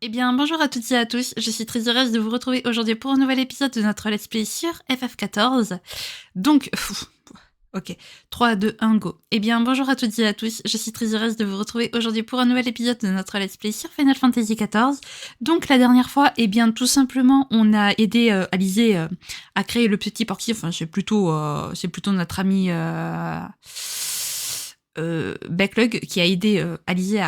Eh bien, bonjour à toutes et à tous, je suis très heureuse de vous retrouver aujourd'hui pour un nouvel épisode de notre Let's Play sur FF14. Donc, ok, 3, 2, 1, go. Eh bien, bonjour à toutes et à tous, je suis très heureuse de vous retrouver aujourd'hui pour un nouvel épisode de notre Let's Play sur Final Fantasy XIV. Donc, la dernière fois, eh bien, tout simplement, on a aidé Alizé à créer le petit portier, enfin, c'est plutôt notre ami Backlog qui a aidé Alizé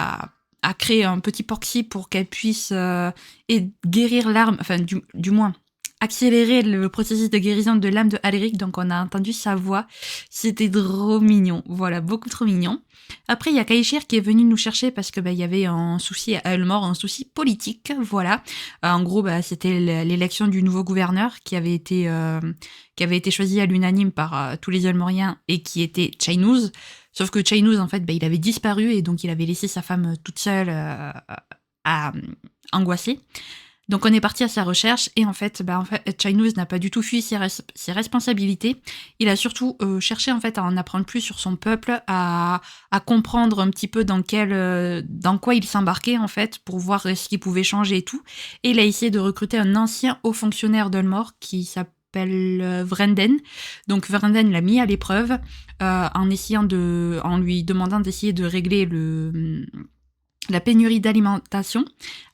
à créer un petit porxy pour qu'elle puisse et guérir l'arme, enfin du moins accélérer le processus de guérison de l'âme de Aléric. Donc on a entendu sa voix, c'était trop mignon, voilà, beaucoup trop mignon. Après il y a Kaishir qui est venu nous chercher parce que il y avait un souci à Elmore, un souci politique, voilà. En gros c'était l'élection du nouveau gouverneur qui avait été choisi à l'unanime par tous les Elmoriens et qui était Chainuz. Sauf que Chainuz, en fait, il avait disparu et donc il avait laissé sa femme toute seule à angoisser. Donc on est parti à sa recherche et en fait Chainuz n'a pas du tout fui ses responsabilités. Il a surtout cherché en fait à en apprendre plus sur son peuple, à comprendre un petit peu dans quoi il s'embarquait en fait pour voir ce qu'il pouvait changer et tout. Et il a essayé de recruter un ancien haut fonctionnaire d'Ulmore qui s'appelle Vrenden. Donc Vrenden l'a mis à l'épreuve en lui demandant d'essayer de régler la pénurie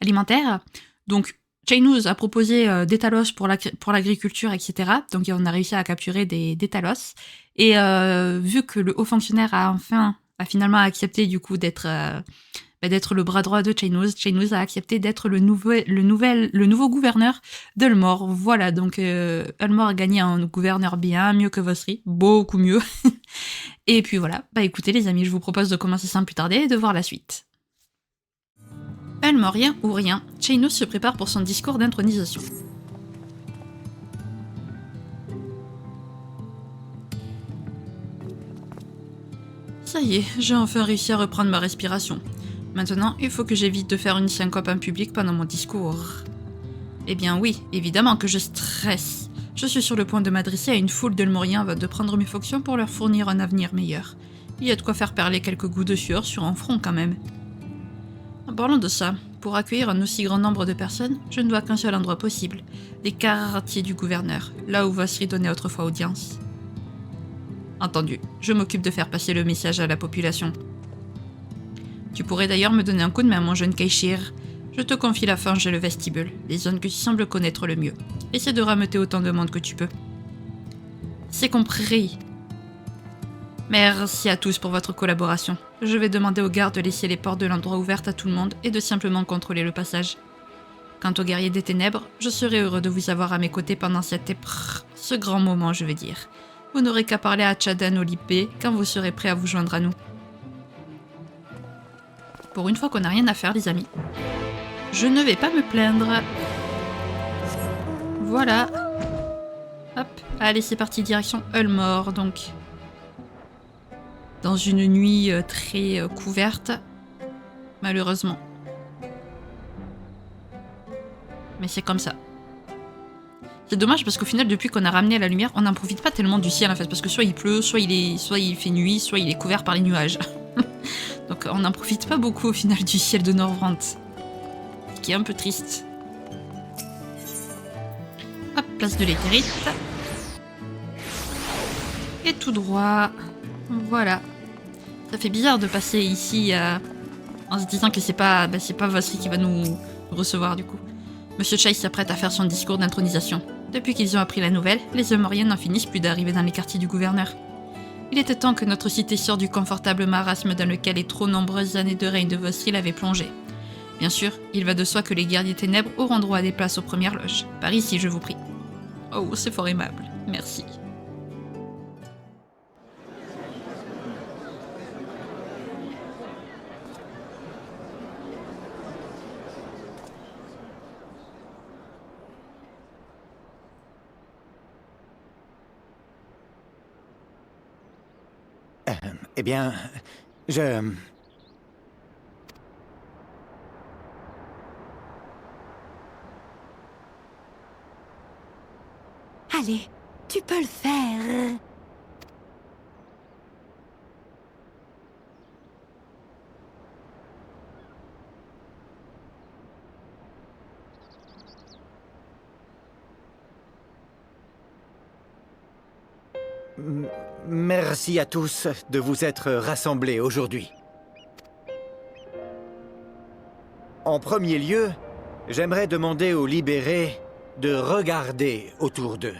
alimentaire. Donc Chainuz a proposé des talos pour l'agriculture, etc. Donc on a réussi à capturer des talos. Et vu que le haut fonctionnaire a finalement accepté du coup d'être le bras droit de Chainuz, Chainuz a accepté d'être le nouveau gouverneur d'Ulmore. Voilà, donc Ulmore a gagné un gouverneur bien mieux que Vosri, beaucoup mieux. Et puis voilà, écoutez les amis, je vous propose de commencer sans plus tarder et de voir la suite. Elmorien ou rien, Chainuz se prépare pour son discours d'intronisation. Ça y est, j'ai enfin réussi à reprendre ma respiration. Maintenant, il faut que j'évite de faire une syncope en public pendant mon discours. Eh bien oui, évidemment que je stresse. Je suis sur le point de m'adresser à une foule d'Elmoriens avant de prendre mes fonctions pour leur fournir un avenir meilleur. Il y a de quoi faire perler quelques gouttes de sueur sur un front quand même. En parlant de ça, pour accueillir un aussi grand nombre de personnes, je ne vois qu'un seul endroit possible, les quartiers du gouverneur, là où Vosri donnait autrefois audience. Entendu, je m'occupe de faire passer le message à la population. Tu pourrais d'ailleurs me donner un coup de main, mon jeune Kaishir. Je te confie la fange et le vestibule, les zones que tu sembles connaître le mieux. Essaie de rameuter autant de monde que tu peux. C'est compris. Merci à tous pour votre collaboration. Je vais demander aux gardes de laisser les portes de l'endroit ouvertes à tout le monde et de simplement contrôler le passage. Quant aux guerriers des ténèbres, je serai heureux de vous avoir à mes côtés pendant ce grand moment, je vais dire. Vous n'aurez qu'à parler à Chadan Olipé quand vous serez prêts à vous joindre à nous. Pour une fois qu'on n'a rien à faire, les amis, je ne vais pas me plaindre. Voilà. Hop, allez, c'est parti, direction Ulmore, donc. Dans une nuit très couverte, malheureusement. Mais c'est comme ça. C'est dommage parce qu'au final, depuis qu'on a ramené la lumière, on n'en profite pas tellement du ciel en fait, parce que soit il pleut, soit il fait nuit, soit il est couvert par les nuages. Donc on n'en profite pas beaucoup au final du ciel de Norvrant. Ce qui est un peu triste. Hop, place de l'éthérite. Et tout droit. Voilà. Ça fait bizarre de passer ici en se disant que c'est pas Vosri qui va nous recevoir du coup. Monsieur Chai s'apprête à faire son discours d'intronisation. Depuis qu'ils ont appris la nouvelle, les Eumoriens n'en finissent plus d'arriver dans les quartiers du gouverneur. Il était temps que notre cité sorte du confortable marasme dans lequel les trop nombreuses années de règne de Vosri l'avaient plongé. Bien sûr, il va de soi que les guerriers ténèbres auront droit à des places aux premières loges. Par ici, je vous prie. Oh, c'est fort aimable. Merci. Eh bien, je... Allez, tu peux le faire. Merci à tous de vous être rassemblés aujourd'hui. En premier lieu, j'aimerais demander aux libérés de regarder autour d'eux.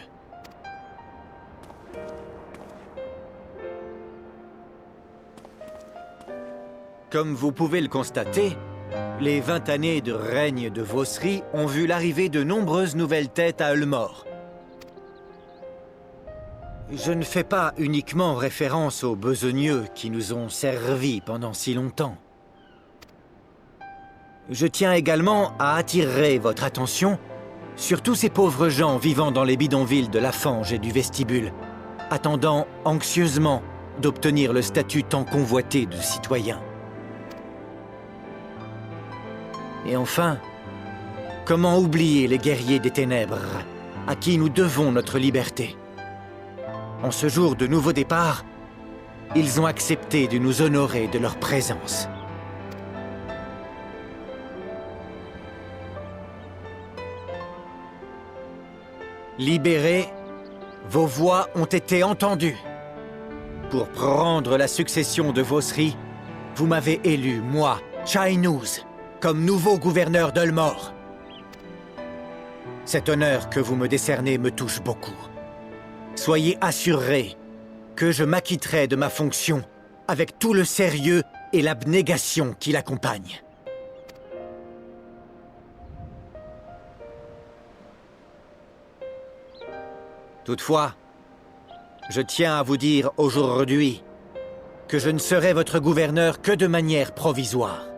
Comme vous pouvez le constater, les 20 années de règne de Vosri ont vu l'arrivée de nombreuses nouvelles têtes à Ulmor. Je ne fais pas uniquement référence aux besogneux qui nous ont servis pendant si longtemps. Je tiens également à attirer votre attention sur tous ces pauvres gens vivant dans les bidonvilles de la Fange et du Vestibule, attendant anxieusement d'obtenir le statut tant convoité de citoyen. Et enfin, comment oublier les guerriers des ténèbres, à qui nous devons notre liberté? En ce jour de nouveau départ, ils ont accepté de nous honorer de leur présence. Libérés, vos voix ont été entendues. Pour prendre la succession de Vosri, vous m'avez élu, moi, Shainuz, comme nouveau gouverneur d'Ulmor. Cet honneur que vous me décernez me touche beaucoup. Soyez assurés que je m'acquitterai de ma fonction avec tout le sérieux et l'abnégation qui l'accompagnent. Toutefois, je tiens à vous dire aujourd'hui que je ne serai votre gouverneur que de manière provisoire.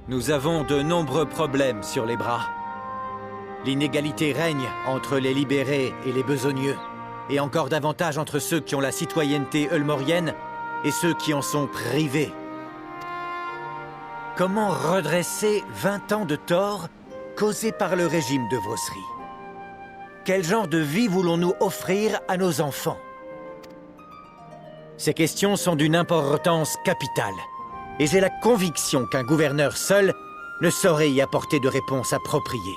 Nous avons de nombreux problèmes sur les bras. L'inégalité règne entre les libérés et les besogneux, et encore davantage entre ceux qui ont la citoyenneté ulmorienne et ceux qui en sont privés. Comment redresser 20 ans de tort causés par le régime de Vosri? Quel genre de vie voulons-nous offrir à nos enfants? Ces questions sont d'une importance capitale. Et j'ai la conviction qu'un gouverneur seul ne saurait y apporter de réponse appropriée.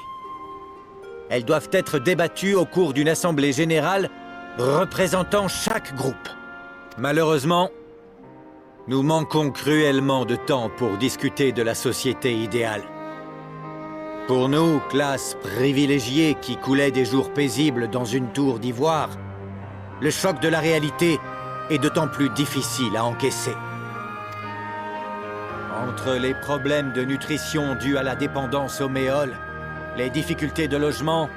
Elles doivent être débattues au cours d'une assemblée générale représentant chaque groupe. Malheureusement, nous manquons cruellement de temps pour discuter de la société idéale. Pour nous, classe privilégiée qui coulait des jours paisibles dans une tour d'ivoire, le choc de la réalité est d'autant plus difficile à encaisser. Entre les problèmes de nutrition dus à la dépendance au méol, les difficultés de logement,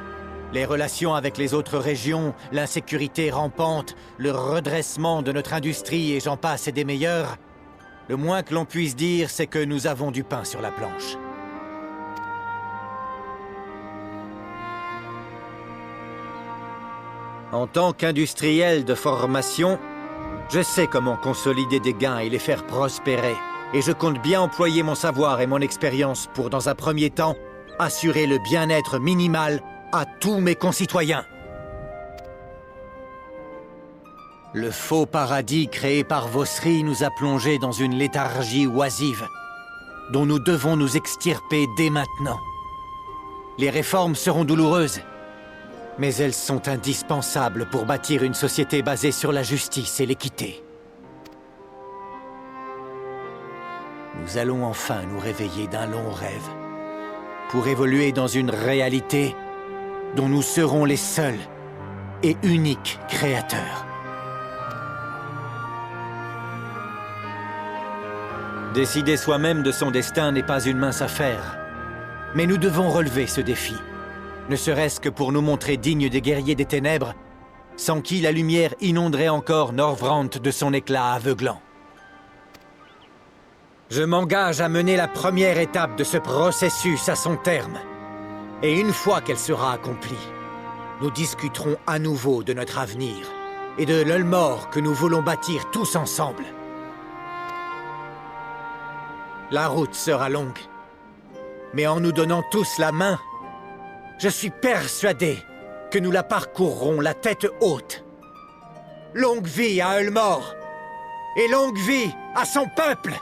les relations avec les autres régions, l'insécurité rampante, le redressement de notre industrie et j'en passe et des meilleurs, le moins que l'on puisse dire, c'est que nous avons du pain sur la planche. En tant qu'industriel de formation, je sais comment consolider des gains et les faire prospérer. Et je compte bien employer mon savoir et mon expérience pour, dans un premier temps, assurer le bien-être minimal à tous mes concitoyens. Le faux paradis créé par Vosri nous a plongés dans une léthargie oisive, dont nous devons nous extirper dès maintenant. Les réformes seront douloureuses, mais elles sont indispensables pour bâtir une société basée sur la justice et l'équité. Nous allons enfin nous réveiller d'un long rêve, pour évoluer dans une réalité dont nous serons les seuls et uniques créateurs. Décider soi-même de son destin n'est pas une mince affaire, mais nous devons relever ce défi, ne serait-ce que pour nous montrer dignes des guerriers des ténèbres, sans qui la lumière inonderait encore Norvrant de son éclat aveuglant. Je m'engage à mener la première étape de ce processus à son terme. Et une fois qu'elle sera accomplie, nous discuterons à nouveau de notre avenir et de l'Ulmor que nous voulons bâtir tous ensemble. La route sera longue, mais en nous donnant tous la main, je suis persuadé que nous la parcourrons la tête haute. Longue vie à Ulmore! Et longue vie à son peuple!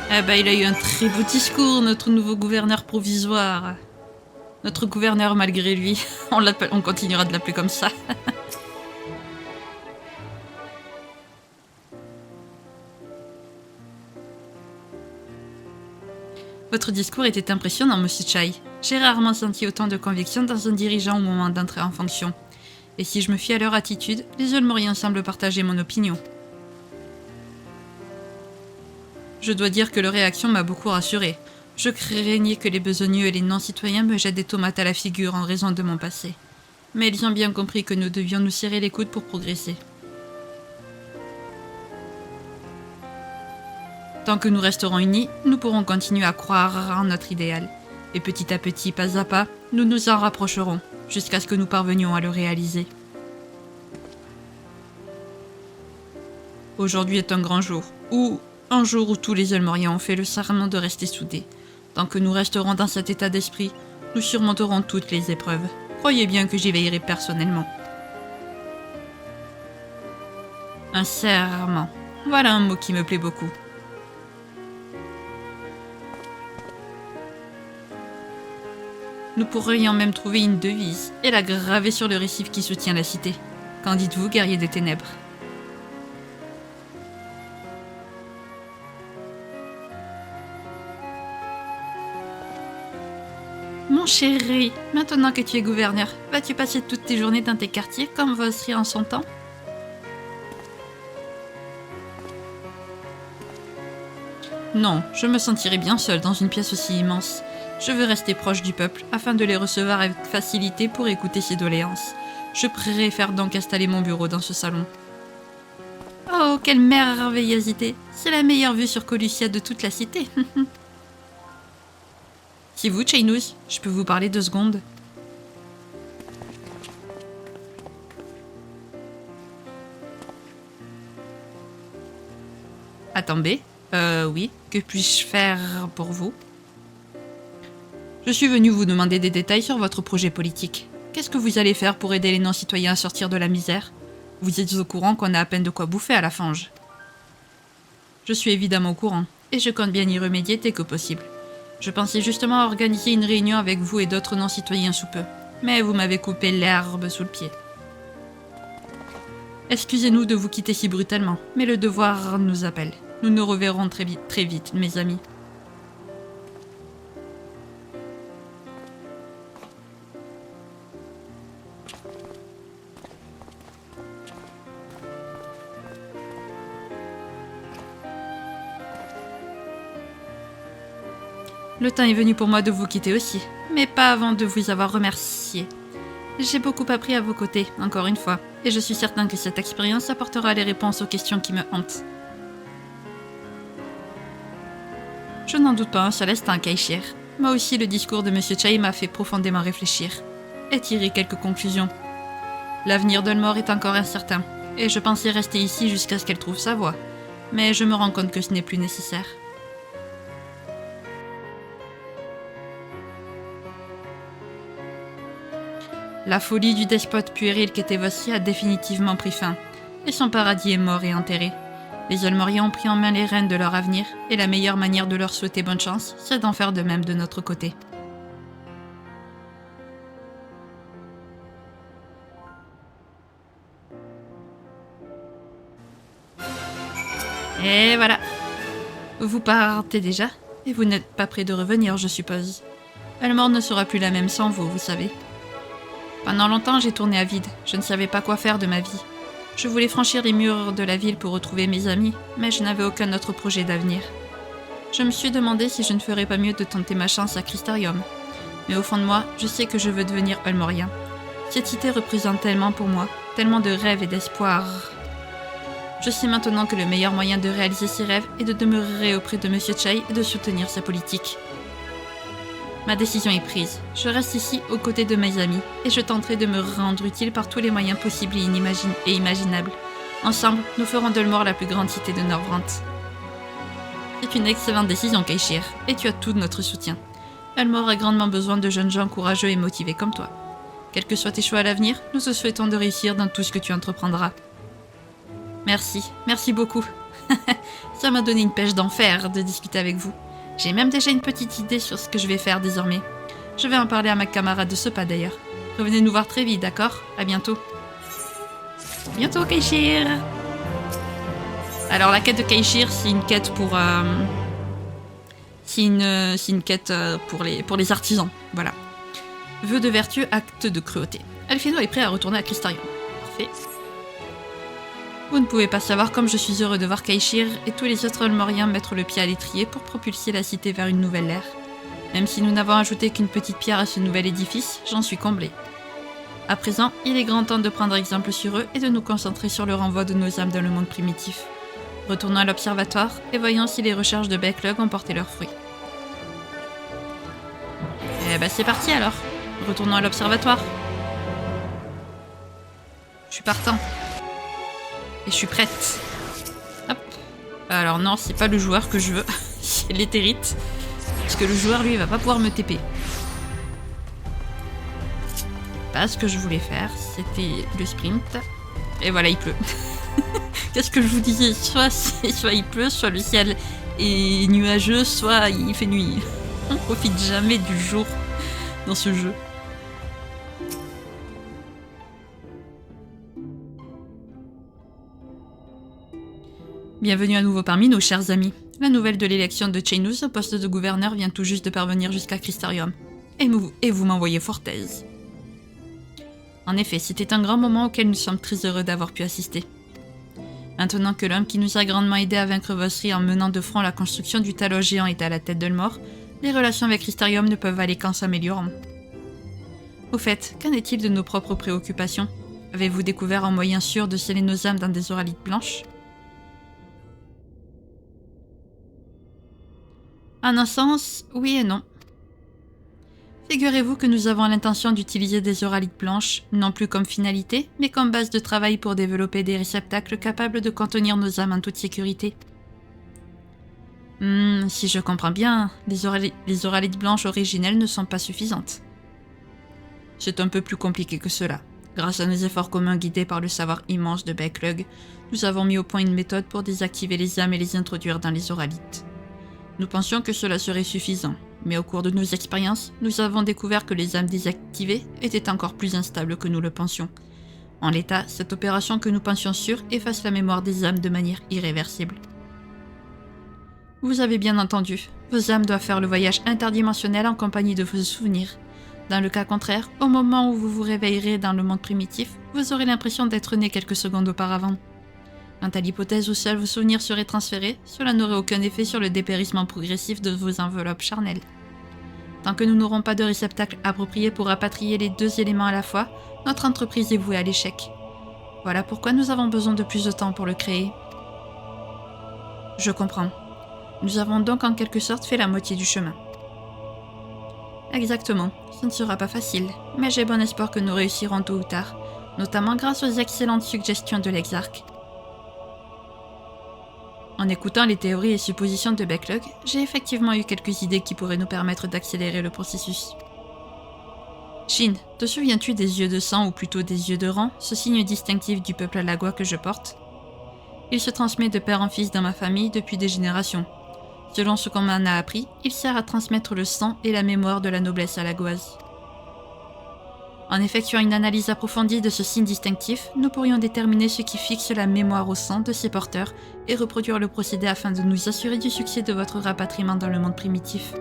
Ah bah il a eu un très beau discours, notre nouveau gouverneur provisoire. Notre gouverneur malgré lui. On continuera de l'appeler comme ça. Votre discours était impressionnant, monsieur Chai. J'ai rarement senti autant de conviction dans un dirigeant au moment d'entrer en fonction. Et si je me fie à leur attitude, les Ulmoriens semblent partager mon opinion. Je dois dire que leur réaction m'a beaucoup rassurée. Je craignais que les besogneux et les non-citoyens me jettent des tomates à la figure en raison de mon passé. Mais ils ont bien compris que nous devions nous serrer les coudes pour progresser. Tant que nous resterons unis, nous pourrons continuer à croire en notre idéal. Et petit à petit, pas à pas, nous nous en rapprocherons, jusqu'à ce que nous parvenions à le réaliser. Aujourd'hui est un grand jour, un jour où tous les Ulmoriens ont fait le serment de rester soudés. Tant que nous resterons dans cet état d'esprit, nous surmonterons toutes les épreuves. Croyez bien que j'y veillerai personnellement. Un serment. Voilà un mot qui me plaît beaucoup. Nous pourrions même trouver une devise et la graver sur le récif qui soutient la cité. Qu'en dites-vous, guerrier des ténèbres ? Mon chéri, maintenant que tu es gouverneur, vas-tu passer toutes tes journées dans tes quartiers comme Vosri en son temps ? Non, je me sentirais bien seule dans une pièce aussi immense. Je veux rester proche du peuple afin de les recevoir avec facilité pour écouter ses doléances. Je préfère donc installer mon bureau dans ce salon. Oh, quelle merveilleuse idée! C'est la meilleure vue sur Colucia de toute la cité. C'est vous, Chainous, je peux vous parler 2 secondes? Attendez, oui, que puis-je faire pour vous? Je suis venu vous demander des détails sur votre projet politique. Qu'est-ce que vous allez faire pour aider les non-citoyens à sortir de la misère? Vous êtes au courant qu'on a à peine de quoi bouffer à la fange. Je suis évidemment au courant, et je compte bien y remédier dès que possible. Je pensais justement organiser une réunion avec vous et d'autres non-citoyens sous peu, mais vous m'avez coupé l'herbe sous le pied. Excusez-nous de vous quitter si brutalement, mais le devoir nous appelle. Nous nous reverrons très vite, mes amis. Le temps est venu pour moi de vous quitter aussi, mais pas avant de vous avoir remercié. J'ai beaucoup appris à vos côtés, encore une fois, et je suis certain que cette expérience apportera les réponses aux questions qui me hantent. Je n'en doute pas un seul instant, Kaishir. Moi aussi, le discours de Monsieur Chai m'a fait profondément réfléchir et tirer quelques conclusions. L'avenir d'Ulmore est encore incertain, et je pensais rester ici jusqu'à ce qu'elle trouve sa voie, mais je me rends compte que ce n'est plus nécessaire. La folie du despote puéril qu'était Vosri a définitivement pris fin, et son paradis est mort et enterré. Les Ulmoriens ont pris en main les rênes de leur avenir, et la meilleure manière de leur souhaiter bonne chance, c'est d'en faire de même de notre côté. Et voilà. Vous partez déjà, et vous n'êtes pas prêt de revenir, je suppose. Ulmore ne sera plus la même sans vous, vous savez. Pendant longtemps, j'ai tourné à vide. Je ne savais pas quoi faire de ma vie. Je voulais franchir les murs de la ville pour retrouver mes amis, mais je n'avais aucun autre projet d'avenir. Je me suis demandé si je ne ferais pas mieux de tenter ma chance à Crystarium. Mais au fond de moi, je sais que je veux devenir Ulmorien. Cette cité représente tellement pour moi, tellement de rêves et d'espoir. Je sais maintenant que le meilleur moyen de réaliser ces rêves est de demeurer auprès de Monsieur Chai et de soutenir sa politique. Ma décision est prise. Je reste ici aux côtés de mes amis et je tenterai de me rendre utile par tous les moyens possibles et imaginables. Ensemble, nous ferons d'Ulmore la plus grande cité de Norvrant. C'est une excellente décision, Keishir, et tu as tout notre soutien. Ulmore a grandement besoin de jeunes gens courageux et motivés comme toi. Quels que soient tes choix à l'avenir, nous te souhaitons de réussir dans tout ce que tu entreprendras. Merci beaucoup. Ça m'a donné une pêche d'enfer de discuter avec vous. J'ai même déjà une petite idée sur ce que je vais faire désormais. Je vais en parler à ma camarade de ce pas d'ailleurs. Revenez nous voir très vite, d'accord? À bientôt. À bientôt, Keishir. Alors la quête de Keishir, c'est une quête pour... c'est une quête pour les artisans, voilà. Vœu de vertu, acte de cruauté. Alfino est prêt à retourner à Crystarium. Parfait. Vous ne pouvez pas savoir comme je suis heureux de voir Keishir et tous les autres Ulmoriens mettre le pied à l'étrier pour propulser la cité vers une nouvelle ère. Même si nous n'avons ajouté qu'une petite pierre à ce nouvel édifice, j'en suis comblé. À présent, il est grand temps de prendre exemple sur eux et de nous concentrer sur le renvoi de nos âmes dans le monde primitif. Retournons à l'observatoire et voyons si les recherches de Backlog ont porté leurs fruits. Eh ben c'est parti alors. Retournons à l'observatoire. Je suis partant. Et je suis prête. Hop. Alors non, c'est pas le joueur que je veux. C'est l'éthérite. Parce que le joueur, lui, il va pas pouvoir me TP. Pas ce que je voulais faire. C'était le sprint. Et voilà, il pleut. Qu'est-ce que je vous disais? Soit il pleut, soit le ciel est nuageux, soit il fait nuit. On profite jamais du jour dans ce jeu. Bienvenue à nouveau parmi nos chers amis. La nouvelle de l'élection de Chainous au poste de gouverneur vient tout juste de parvenir jusqu'à Crystarium. Et vous m'envoyez fort aise. En effet, c'était un grand moment auquel nous sommes très heureux d'avoir pu assister. Maintenant que l'homme qui nous a grandement aidé à vaincre Vosri en menant de front la construction du Talos géant est à la tête d'Ulmore, les relations avec Crystarium ne peuvent aller qu'en s'améliorant. Au fait, qu'en est-il de nos propres préoccupations? Avez-vous découvert un moyen sûr de sceller nos âmes dans des oralites blanches? En un sens, oui et non. Figurez-vous que nous avons l'intention d'utiliser des oralites blanches, non plus comme finalité, mais comme base de travail pour développer des réceptacles capables de contenir nos âmes en toute sécurité. Si je comprends bien, les oralites blanches originelles ne sont pas suffisantes. C'est un peu plus compliqué que cela. Grâce à nos efforts communs guidés par le savoir immense de Backlog, nous avons mis au point une méthode pour désactiver les âmes et les introduire dans les oralites. Nous pensions que cela serait suffisant, mais au cours de nos expériences, nous avons découvert que les âmes désactivées étaient encore plus instables que nous le pensions. En l'état, cette opération que nous pensions sûre efface la mémoire des âmes de manière irréversible. Vous avez bien entendu, vos âmes doivent faire le voyage interdimensionnel en compagnie de vos souvenirs. Dans le cas contraire, au moment où vous vous réveillerez dans le monde primitif, vous aurez l'impression d'être né quelques secondes auparavant. Quant à l'hypothèse où seuls vos souvenirs seraient transférés, cela n'aurait aucun effet sur le dépérissement progressif de vos enveloppes charnelles. Tant que nous n'aurons pas de réceptacle approprié pour rapatrier les deux éléments à la fois, notre entreprise est vouée à l'échec. Voilà pourquoi nous avons besoin de plus de temps pour le créer. Je comprends. Nous avons donc en quelque sorte fait la moitié du chemin. Exactement, ce ne sera pas facile, mais j'ai bon espoir que nous réussirons tôt ou tard, notamment grâce aux excellentes suggestions de l'Exarque. En écoutant les théories et suppositions de Backlog, j'ai effectivement eu quelques idées qui pourraient nous permettre d'accélérer le processus. Shin, te souviens-tu des yeux de sang ou plutôt des yeux de rang, ce signe distinctif du peuple Alagua que je porte? Il se transmet de père en fils dans ma famille depuis des générations. Selon ce qu'on m'en a appris, il sert à transmettre le sang et la mémoire de la noblesse alagoise. En effectuant une analyse approfondie de ce signe distinctif, nous pourrions déterminer ce qui fixe la mémoire au sang de ses porteurs et reproduire le procédé afin de nous assurer du succès de votre rapatriement dans le monde primitif.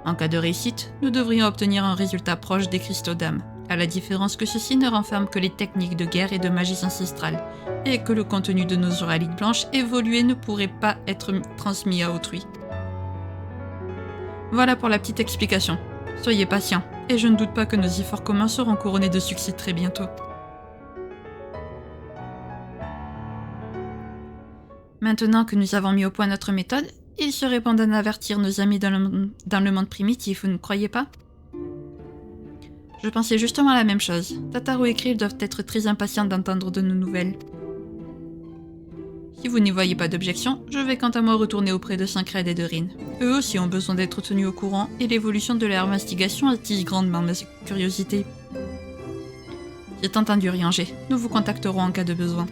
En cas de réussite, nous devrions obtenir un résultat proche des cristaux d'âme. à la différence que ceci ne renferme que les techniques de guerre et de magie ancestrale, et que le contenu de nos oraliques blanches évoluées ne pourrait pas être transmis à autrui. Voilà pour la petite explication. Soyez patients, et je ne doute pas que nos efforts communs seront couronnés de succès très bientôt. Maintenant que nous avons mis au point notre méthode, il serait bon d'en avertir nos amis dans le monde primitif, vous ne croyez pas? Je pensais justement à la même chose. Tataru et Krill doivent être très impatients d'entendre de nos nouvelles. Si vous n'y voyez pas d'objection, je vais quant à moi retourner auprès de Saint-Cred et de Rin. Eux aussi ont besoin d'être tenus au courant, et l'évolution de leur investigation attise grandement ma curiosité. C'est entendu, Rianger. Nous vous contacterons en cas de besoin.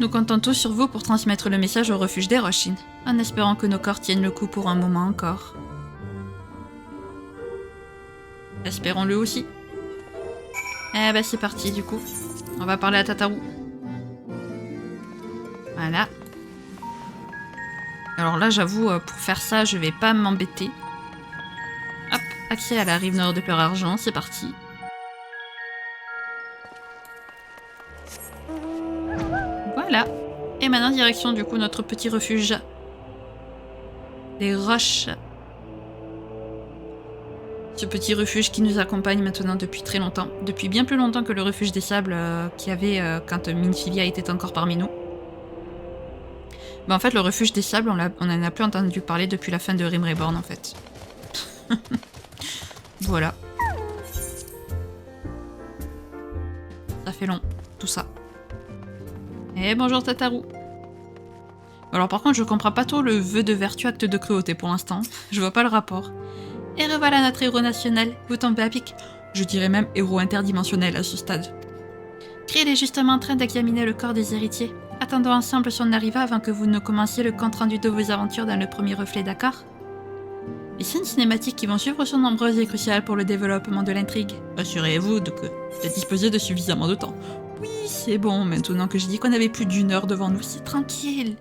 Nous comptons tous sur vous pour transmettre le message au refuge des Roshin, en espérant que nos corps tiennent le coup pour un moment encore. Espérons-le aussi. Eh ben c'est parti du coup. On va parler à Tataru. Voilà. Alors là j'avoue, pour faire ça je vais pas m'embêter. Hop, accès à la rive nord de Peur Argent, c'est parti. Voilà. Et maintenant direction du coup notre petit refuge. Les roches. Ce petit refuge qui nous accompagne maintenant depuis très longtemps. Depuis bien plus longtemps que le refuge des sables qu'il y avait quand Minfilia était encore parmi nous. Ben, en fait le refuge des sables on en a plus entendu parler depuis la fin de Rim Reborn en fait. Voilà. Ça fait long, tout ça. Eh bonjour Tataru. Alors par contre je comprends pas trop le vœu de vertu acte de cruauté pour l'instant. Je vois pas le rapport. Et revoilà notre héros national. Vous tombez à pic. Je dirais même héros interdimensionnel à ce stade. Krill est justement en train d'examiner le corps des héritiers. Attendons ensemble son arrivée avant que vous ne commenciez le compte rendu de vos aventures dans le premier reflet, d'accord? Les scènes cinématiques qui vont suivre sont nombreuses et cruciales pour le développement de l'intrigue. Assurez-vous de disposer de suffisamment de temps. Oui, c'est bon, maintenant que je dis qu'on avait plus d'1 heure devant nous, c'est tranquille.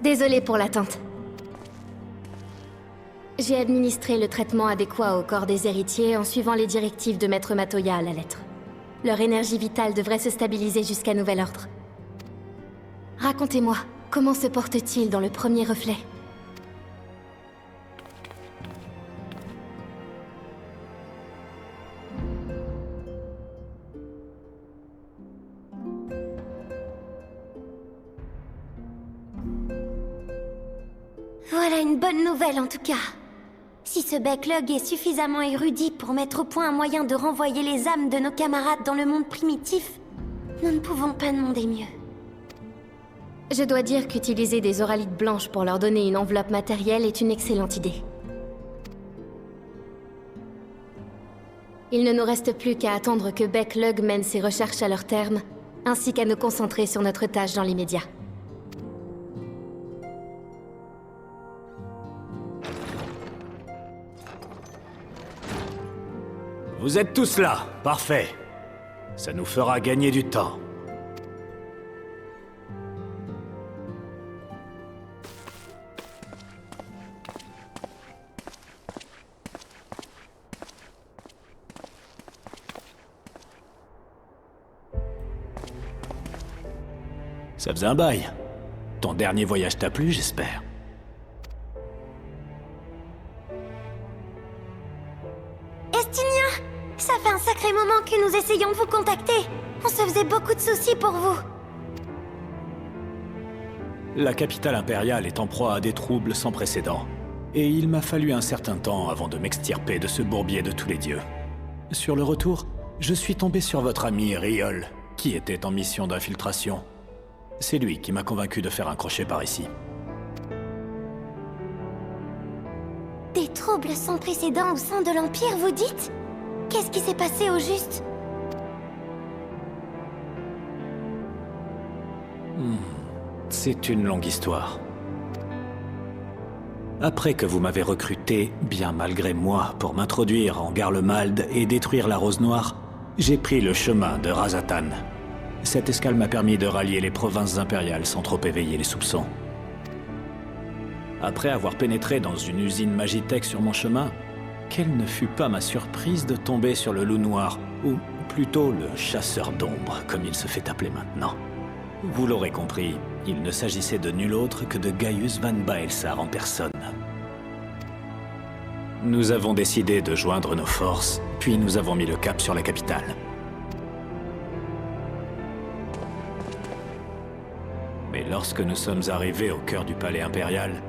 Désolée pour l'attente. J'ai administré le traitement adéquat au corps des héritiers en suivant les directives de Maître Matoya à la lettre. Leur énergie vitale devrait se stabiliser jusqu'à nouvel ordre. Racontez-moi, comment se porte-t-il dans le premier reflet? Voilà une bonne nouvelle en tout cas. Si ce Backlog est suffisamment érudit pour mettre au point un moyen de renvoyer les âmes de nos camarades dans le monde primitif, nous ne pouvons pas demander mieux. Je dois dire qu'utiliser des oralites blanches pour leur donner une enveloppe matérielle est une excellente idée. Il ne nous reste plus qu'à attendre que Backlog mène ses recherches à leur terme, ainsi qu'à nous concentrer sur notre tâche dans l'immédiat. Vous êtes tous là, parfait. Ça nous fera gagner du temps. Ça faisait un bail. Ton dernier voyage t'a plu, j'espère. Estinien, ça fait un sacré moment que nous essayons de vous contacter. On se faisait beaucoup de soucis pour vous. La capitale impériale est en proie à des troubles sans précédent. Et il m'a fallu un certain temps avant de m'extirper de ce bourbier de tous les dieux. Sur le retour, je suis tombé sur votre ami Riol, qui était en mission d'infiltration. C'est lui qui m'a convaincu de faire un crochet par ici. Des troubles sans précédent au sein de l'Empire, vous dites? Qu'est-ce qui s'est passé au juste? C'est une longue histoire. Après que vous m'avez recruté, bien malgré moi, pour m'introduire en Garlemald et détruire la Rose Noire, j'ai pris le chemin de Razatan. Cette escale m'a permis de rallier les provinces impériales sans trop éveiller les soupçons. Après avoir pénétré dans une usine Magitech sur mon chemin, quelle ne fut pas ma surprise de tomber sur le Loup Noir, ou plutôt le Chasseur d'Ombre, comme il se fait appeler maintenant. Vous l'aurez compris, il ne s'agissait de nul autre que de Gaius Van Baelsar en personne. Nous avons décidé de joindre nos forces, puis nous avons mis le cap sur la capitale. Mais lorsque nous sommes arrivés au cœur du palais impérial,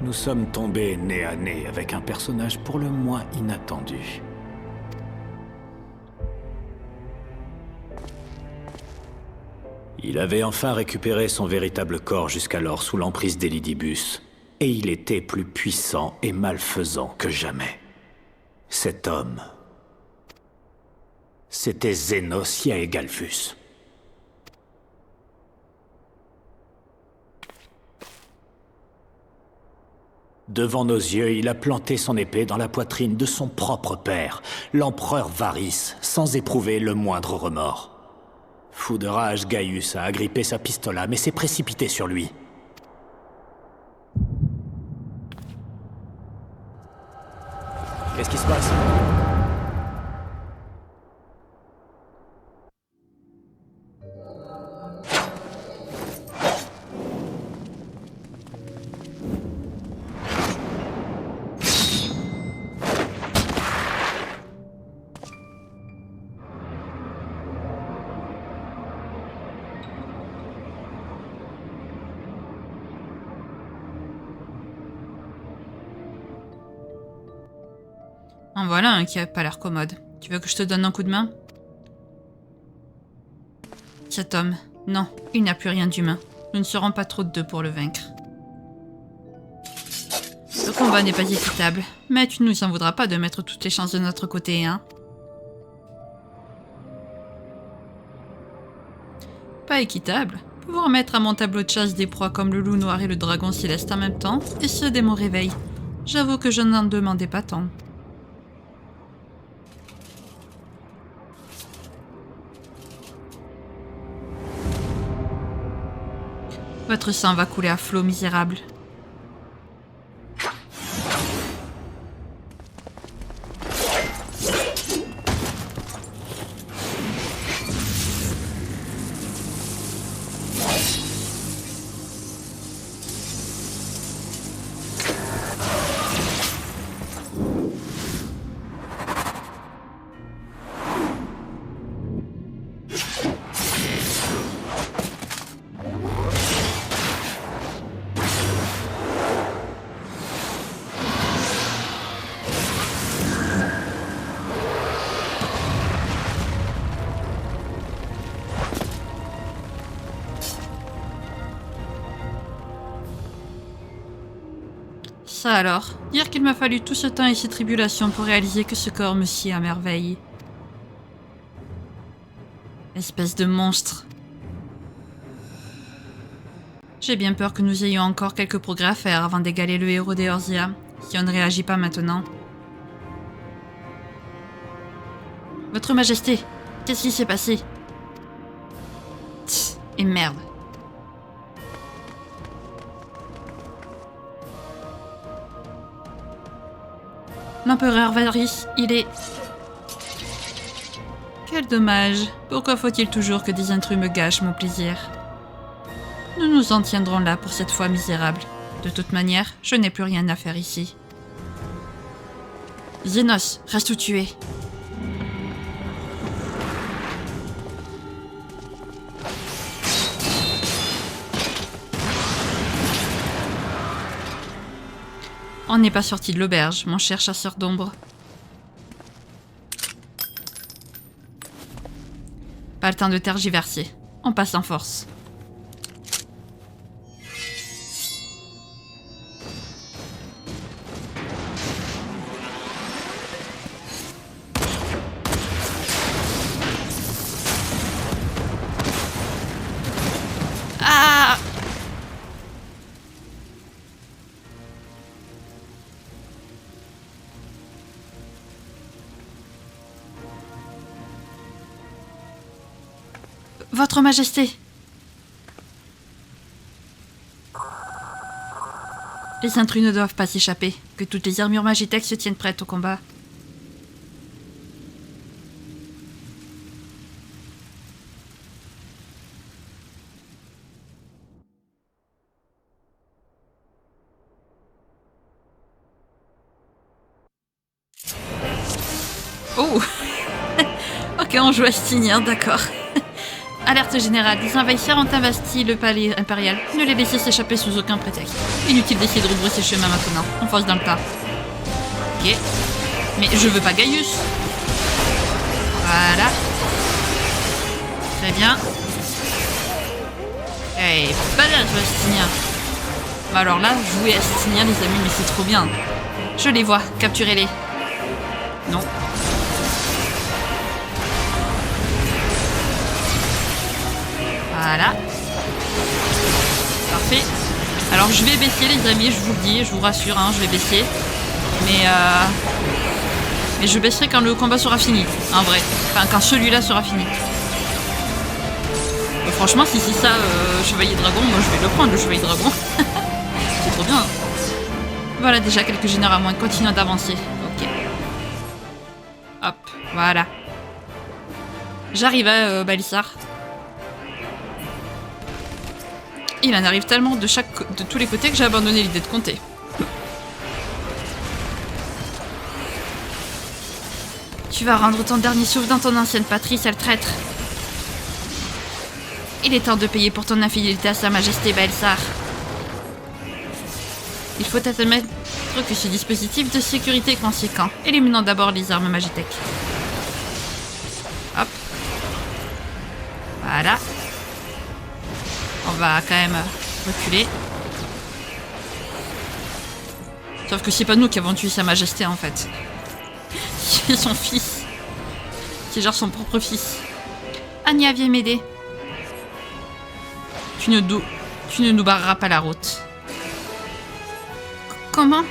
nous sommes tombés nez à nez avec un personnage pour le moins inattendu. Il avait enfin récupéré son véritable corps jusqu'alors sous l'emprise d'Elidibus, et il était plus puissant et malfaisant que jamais. Cet homme, c'était Xenos Yaegalfus. Devant nos yeux, il a planté son épée dans la poitrine de son propre père, l'empereur Varys, sans éprouver le moindre remords. Fou de rage, Gaius a agrippé sa pistola, mais s'est précipité sur lui. Qu'est-ce qui se passe ? En voilà un qui a pas l'air commode. Tu veux que je te donne un coup de main? Cet homme, non, il n'a plus rien d'humain. Nous ne serons pas trop de deux pour le vaincre. Le combat n'est pas équitable, mais tu ne nous en voudras pas de mettre toutes les chances de notre côté, hein? Pas équitable? Pouvoir mettre à mon tableau de chasse des proies comme le loup noir et le dragon céleste en même temps, et ce dès mon réveil. J'avoue que je n'en demandais pas tant. Votre sang va couler à flot, misérable. Ça alors, dire qu'il m'a fallu tout ce temps et ces tribulations pour réaliser que ce corps me sied à merveille. Espèce de monstre. J'ai bien peur que nous ayons encore quelques progrès à faire avant d'égaler le héros d'Eorzea, si on ne réagit pas maintenant. Votre Majesté, qu'est-ce qui s'est passé? Tch, et merde. L'empereur Varys, il est... Quel dommage. Pourquoi faut-il toujours que des intrus me gâchent mon plaisir? Nous nous en tiendrons là pour cette fois, misérable. De toute manière, je n'ai plus rien à faire ici. Xenos, reste où tu es. On n'est pas sorti de l'auberge, mon cher chasseur d'ombre. Pas le temps de tergiverser. On passe en force. Votre Majesté. Les intrus ne doivent pas s'échapper. Que toutes les armures Magitech se tiennent prêtes au combat. Oh. Ok, on joue Astinien, d'accord. Alerte générale, les envahisseurs ont investi le palais impérial. Ne les laissez s'échapper sous aucun prétexte. Inutile d'essayer de rebrousser chemin maintenant. On fonce dans le tas. Ok. Mais je veux pas Gaius. Voilà. Très bien. Eh, badass, Astinien. Bah alors là, jouer Astinien, les amis, mais c'est trop bien. Je les vois, capturez-les. Non. Voilà. Parfait. Alors je vais baisser les amis, je vous le dis, je vous rassure, hein, je vais baisser. Mais je baisserai quand le combat sera fini, en vrai. Enfin, quand celui-là sera fini. Franchement, si c'est ça, Chevalier Dragon, moi je vais le prendre, le Chevalier Dragon. C'est trop bien. Voilà déjà quelques génères à moins, continuons d'avancer. Ok. Hop, voilà. J'arrive à Balissar. Il en arrive tellement de tous les côtés que j'ai abandonné l'idée de compter. Tu vas rendre ton dernier souffle dans ton ancienne patrie, sale traître. Il est temps de payer pour ton infidélité à Sa Majesté Balissar. Il faut admettre que ce dispositif de sécurité est conséquent. Éliminons d'abord les armes Magitech. Hop. Voilà. On va quand même reculer. Sauf que c'est pas nous qui avons tué Sa Majesté en fait. C'est son fils. C'est genre son propre fils. Anya, viens m'aider. Tu ne nous barreras pas la route. Comment?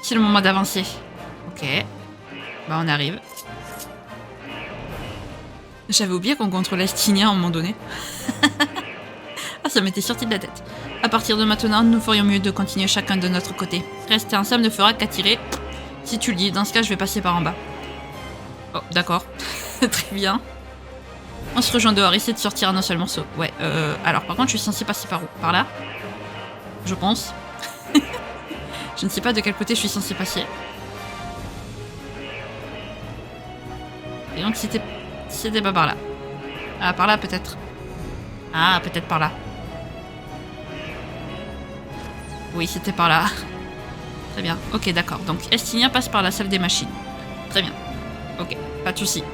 C'est le moment d'avancer. Ok. Bah on arrive. J'avais oublié qu'on contrôlait Astinien à un moment donné. Ah, ça m'était sorti de la tête. À partir de maintenant, nous ferions mieux de continuer chacun de notre côté. Rester ensemble ne fera qu'attirer. Si tu le dis, dans ce cas, je vais passer par en bas. Oh, d'accord. Très bien. On se rejoint dehors, essaie de sortir un seul morceau. Ouais, alors par contre, je suis censée passer par où? Par là? Je pense. Je ne sais pas de quel côté je suis censée passer. Et donc, c'était pas par là. Ah, par là peut-être. Ah, peut-être par là. Oui, c'était par là. Très bien. Ok, d'accord. Donc, Astinien passe par la salle des machines. Très bien. Ok, pas de soucis.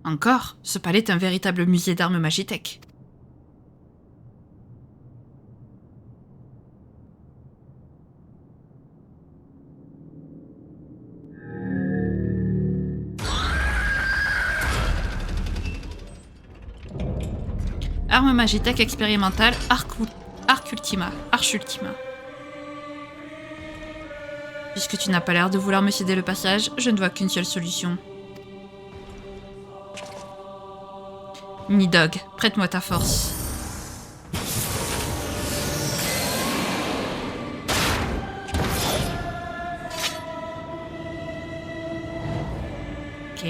Encore, ce palais est un véritable musée d'armes Magitech. Arme Magitech expérimentale, Arch Ultima. Puisque tu n'as pas l'air de vouloir me céder le passage, je ne vois qu'une seule solution. Nidog, prête-moi ta force. Ok.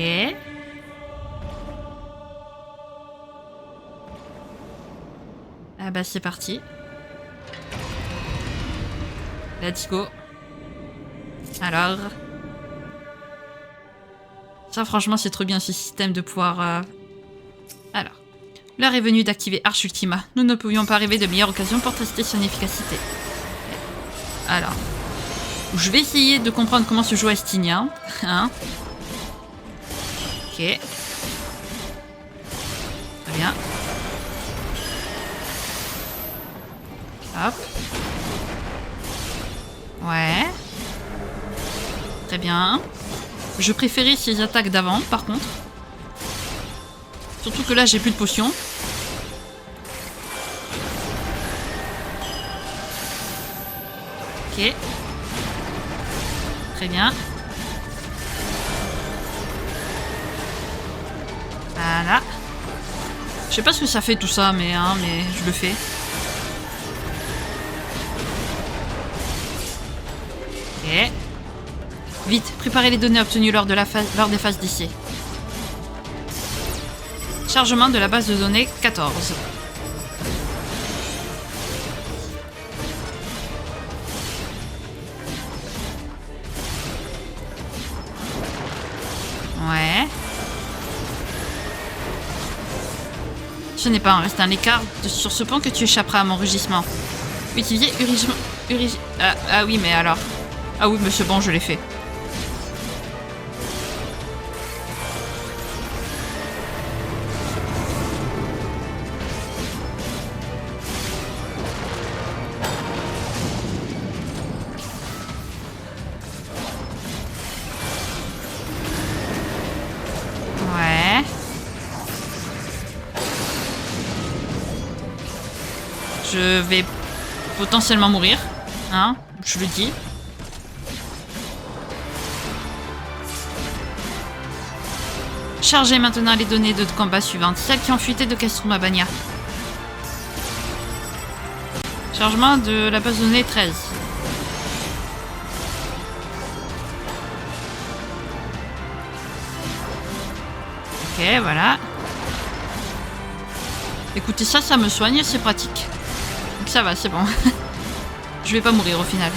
Ah bah c'est parti. Let's go. Alors. Ça franchement c'est trop bien ce système de pouvoir... Alors. L'heure est venue d'activer Arch Ultima. Nous ne pouvions pas rêver de meilleure occasion pour tester son efficacité. Alors. Je vais essayer de comprendre comment se joue Astinien. Hein. Ok. Très bien. Hop. Ouais. Très bien. Je préférais ces attaques d'avant, par contre. Surtout que là, j'ai plus de potions. Ok. Très bien. Voilà. Je sais pas ce que ça fait tout ça, mais je le fais. Ok. Vite, préparez les données obtenues lors des phases d'essai. Chargement de la base de données 14. Ouais. Ce n'est pas en restant à l'écart sur ce pont que tu échapperas à mon rugissement. Utiliser Ah oui, mais alors... Ah oui, mais c'est bon, je l'ai fait. Ouais. Je vais potentiellement mourir, hein, je le dis. Chargez maintenant les données de combat suivantes, celles qui ont fuité de Castrum Abania. Chargement de la base de données 13. Ok, voilà. Écoutez, ça me soigne, c'est pratique. Donc ça va, c'est bon. Je vais pas mourir au final.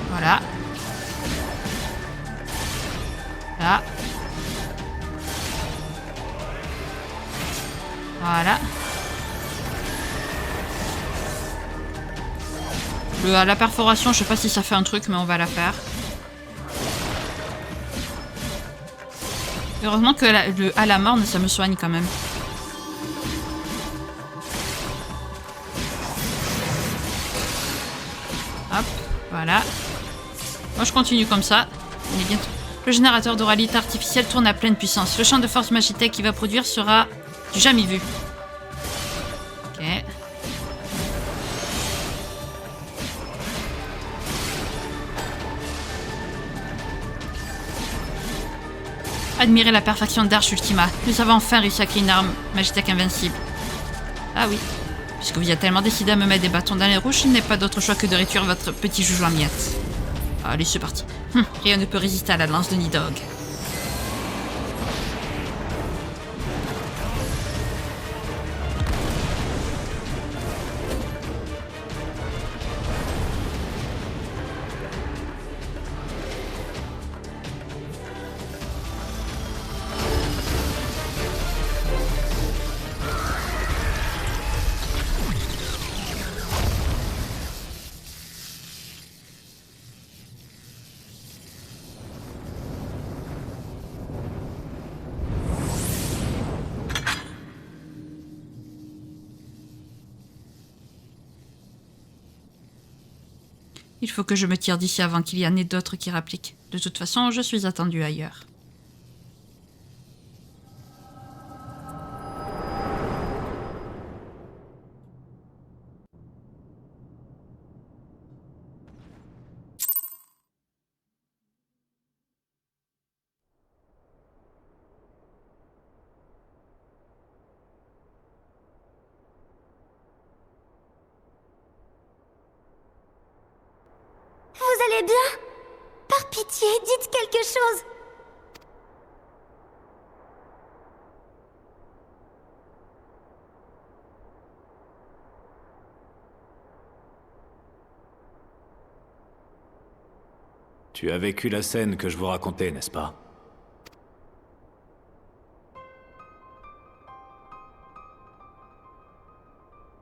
Voilà. Là. Voilà. La perforation, je sais pas si ça fait un truc, mais on va la faire. Heureusement que le à la morne, ça me soigne quand même. Hop, voilà. Moi, je continue comme ça. On est bientôt. Le générateur d'oralité artificielle tourne à pleine puissance. Le champ de force Magitech qu'il va produire sera du jamais vu. Ok. Admirez la perfection d'Arche Ultima. Nous avons enfin réussi à créer une arme Magitech invincible. Ah oui. Puisque vous y avez tellement décidé à me mettre des bâtons dans les roues, il n'est pas d'autre choix que de réduire votre petit joujou en miettes. Allez, c'est parti. Rien ne peut résister à la lance de Nidhogg. Il faut que je me tire d'ici avant qu'il y en ait d'autres qui rappliquent. De toute façon, je suis attendu ailleurs. Vous allez bien? Par pitié, dites quelque chose. Tu as vécu la scène que je vous racontais, n'est-ce pas?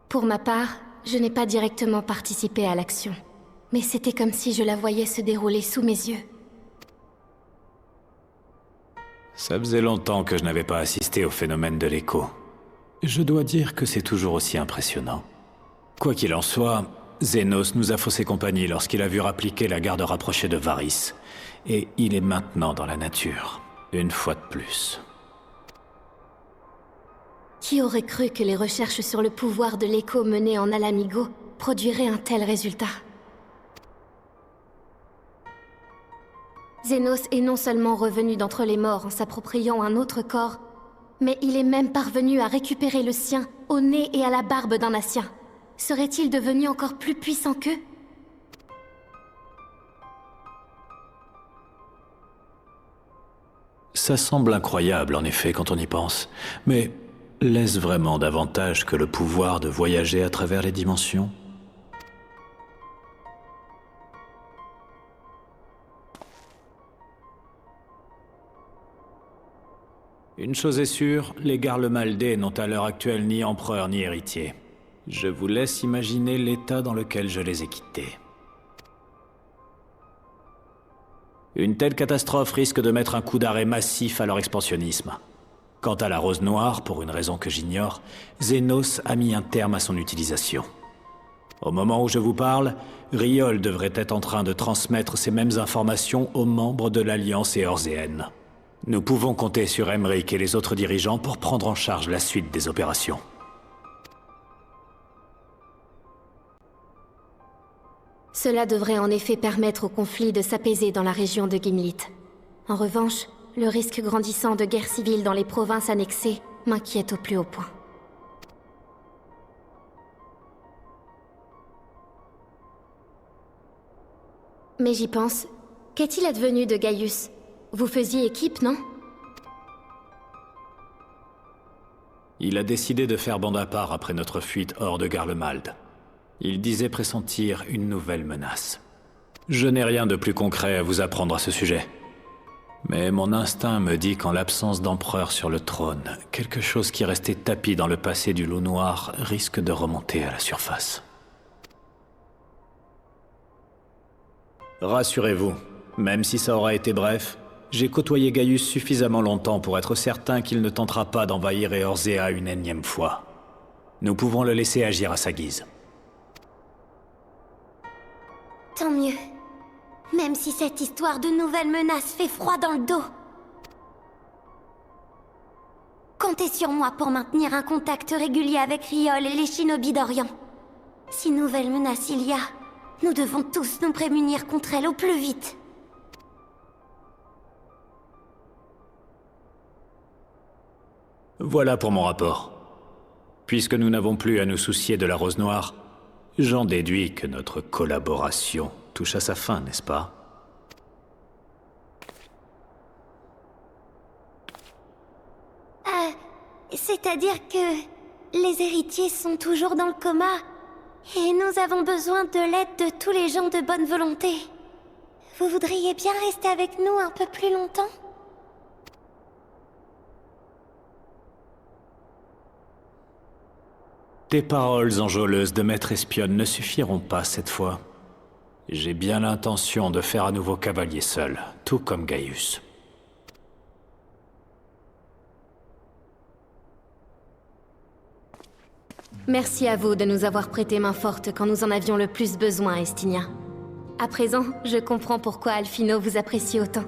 Pour ma part, je n'ai pas directement participé à l'action. Mais c'était comme si je la voyais se dérouler sous mes yeux. Ça faisait longtemps que je n'avais pas assisté au phénomène de l'écho. Je dois dire que c'est toujours aussi impressionnant. Quoi qu'il en soit, Zenos nous a faussé compagnie lorsqu'il a vu rappliquer la garde rapprochée de Varys. Et il est maintenant dans la nature, une fois de plus. Qui aurait cru que les recherches sur le pouvoir de l'écho menées en Alamigo produirait un tel résultat. Zénos est non seulement revenu d'entre les morts en s'appropriant un autre corps, mais il est même parvenu à récupérer le sien au nez et à la barbe d'un Ascien. Serait-il devenu encore plus puissant qu'eux? Ça semble incroyable en effet quand on y pense, mais l'est-ce vraiment davantage que le pouvoir de voyager à travers les dimensions? Une chose est sûre, les Garlemaldais n'ont à l'heure actuelle ni empereur ni héritier. Je vous laisse imaginer l'état dans lequel je les ai quittés. Une telle catastrophe risque de mettre un coup d'arrêt massif à leur expansionnisme. Quant à la Rose Noire, pour une raison que j'ignore, Zénos a mis un terme à son utilisation. Au moment où je vous parle, Riol devrait être en train de transmettre ces mêmes informations aux membres de l'Alliance éorzéenne. Nous pouvons compter sur Emmerich et les autres dirigeants pour prendre en charge la suite des opérations. Cela devrait en effet permettre au conflit de s'apaiser dans la région de Gimlit. En revanche, le risque grandissant de guerre civile dans les provinces annexées m'inquiète au plus haut point. Mais j'y pense. Qu'est-il advenu de Gaius? Vous faisiez équipe, non? Il a décidé de faire bande à part après notre fuite hors de Garlemald. Il disait pressentir une nouvelle menace. Je n'ai rien de plus concret à vous apprendre à ce sujet. Mais mon instinct me dit qu'en l'absence d'empereur sur le trône, quelque chose qui restait tapi dans le passé du Loup Noir risque de remonter à la surface. Rassurez-vous, même si ça aura été bref, j'ai côtoyé Gaius suffisamment longtemps pour être certain qu'il ne tentera pas d'envahir Eorzea une énième fois. Nous pouvons le laisser agir à sa guise. Tant mieux. Même si cette histoire de nouvelles menaces fait froid dans le dos. Comptez sur moi pour maintenir un contact régulier avec Riol et les Shinobi d'Orient. Si nouvelles menaces il y a, nous devons tous nous prémunir contre elles au plus vite. Voilà pour mon rapport. Puisque nous n'avons plus à nous soucier de la Rose Noire, j'en déduis que notre collaboration touche à sa fin, n'est-ce pas? C'est-à-dire que les héritiers sont toujours dans le coma et nous avons besoin de l'aide de tous les gens de bonne volonté. Vous voudriez bien rester avec nous un peu plus longtemps? Tes paroles enjôleuses de maître espionne ne suffiront pas cette fois. J'ai bien l'intention de faire à nouveau cavalier seul, tout comme Gaius. Merci à vous de nous avoir prêté main forte quand nous en avions le plus besoin, Estinia. À présent, je comprends pourquoi Alphino vous apprécie autant.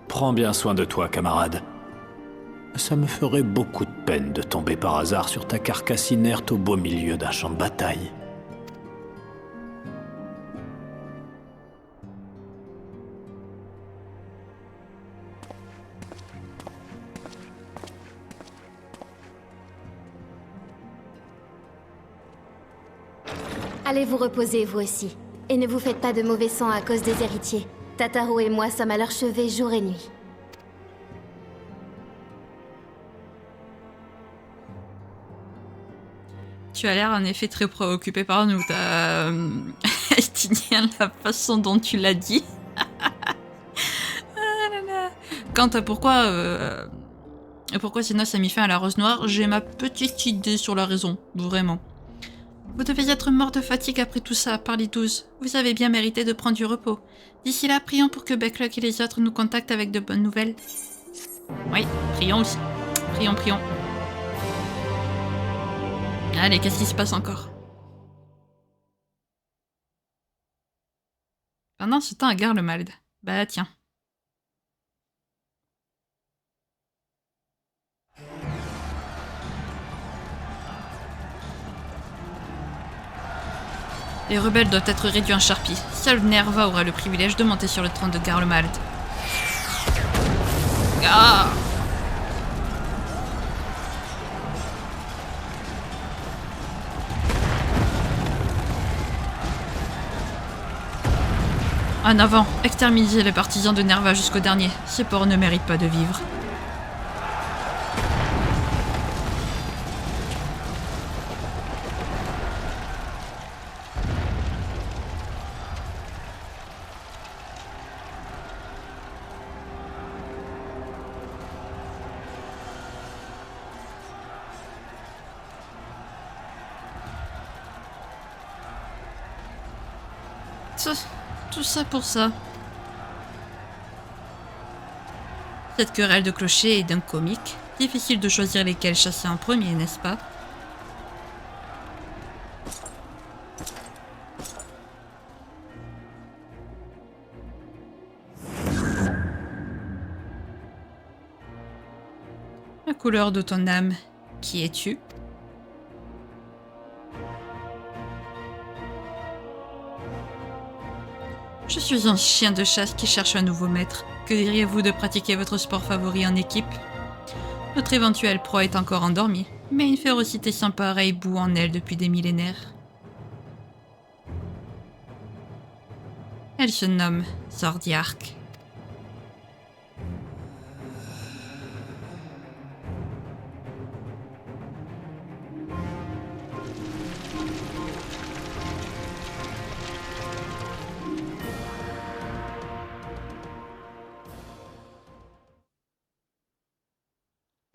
Prends bien soin de toi, camarade. Ça me ferait beaucoup de peine de tomber par hasard sur ta carcasse inerte au beau milieu d'un champ de bataille. Allez vous reposer, vous aussi. Et ne vous faites pas de mauvais sang à cause des héritiers. Tataro et moi sommes à leur chevet jour et nuit. Tu as l'air en effet très préoccupé par nous. T'as Estinien, la façon dont tu l'as dit. Ah là là. Quant à pourquoi Zénos a mis fin à la Rose Noire, j'ai ma petite idée sur la raison, vraiment. Vous devez être mort de fatigue après tout ça, par les 12. Vous avez bien mérité de prendre du repos. D'ici là, prions pour que Backlog et les autres nous contactent avec de bonnes nouvelles. Oui, prions aussi. Prions. Allez, qu'est-ce qui se passe encore? Pendant ce temps à Garlemald. Bah tiens. Les rebelles doivent être réduits en charpie. Seul Nerva aura le privilège de monter sur le trône de Garlemald. Ah! En avant, exterminer les partisans de Nerva jusqu'au dernier. Ces porcs ne méritent pas de vivre. Tout ça pour ça. Cette querelle de clocher est d'un comique. Difficile de choisir lesquels chasser en premier, n'est-ce pas? La couleur de ton âme. Qui es-tu? Je suis un chien de chasse qui cherche un nouveau maître. Que diriez-vous de pratiquer votre sport favori en équipe? Notre éventuelle proie est encore endormie, mais une férocité sans pareil bout en elle depuis des millénaires. Elle se nomme Zordiark.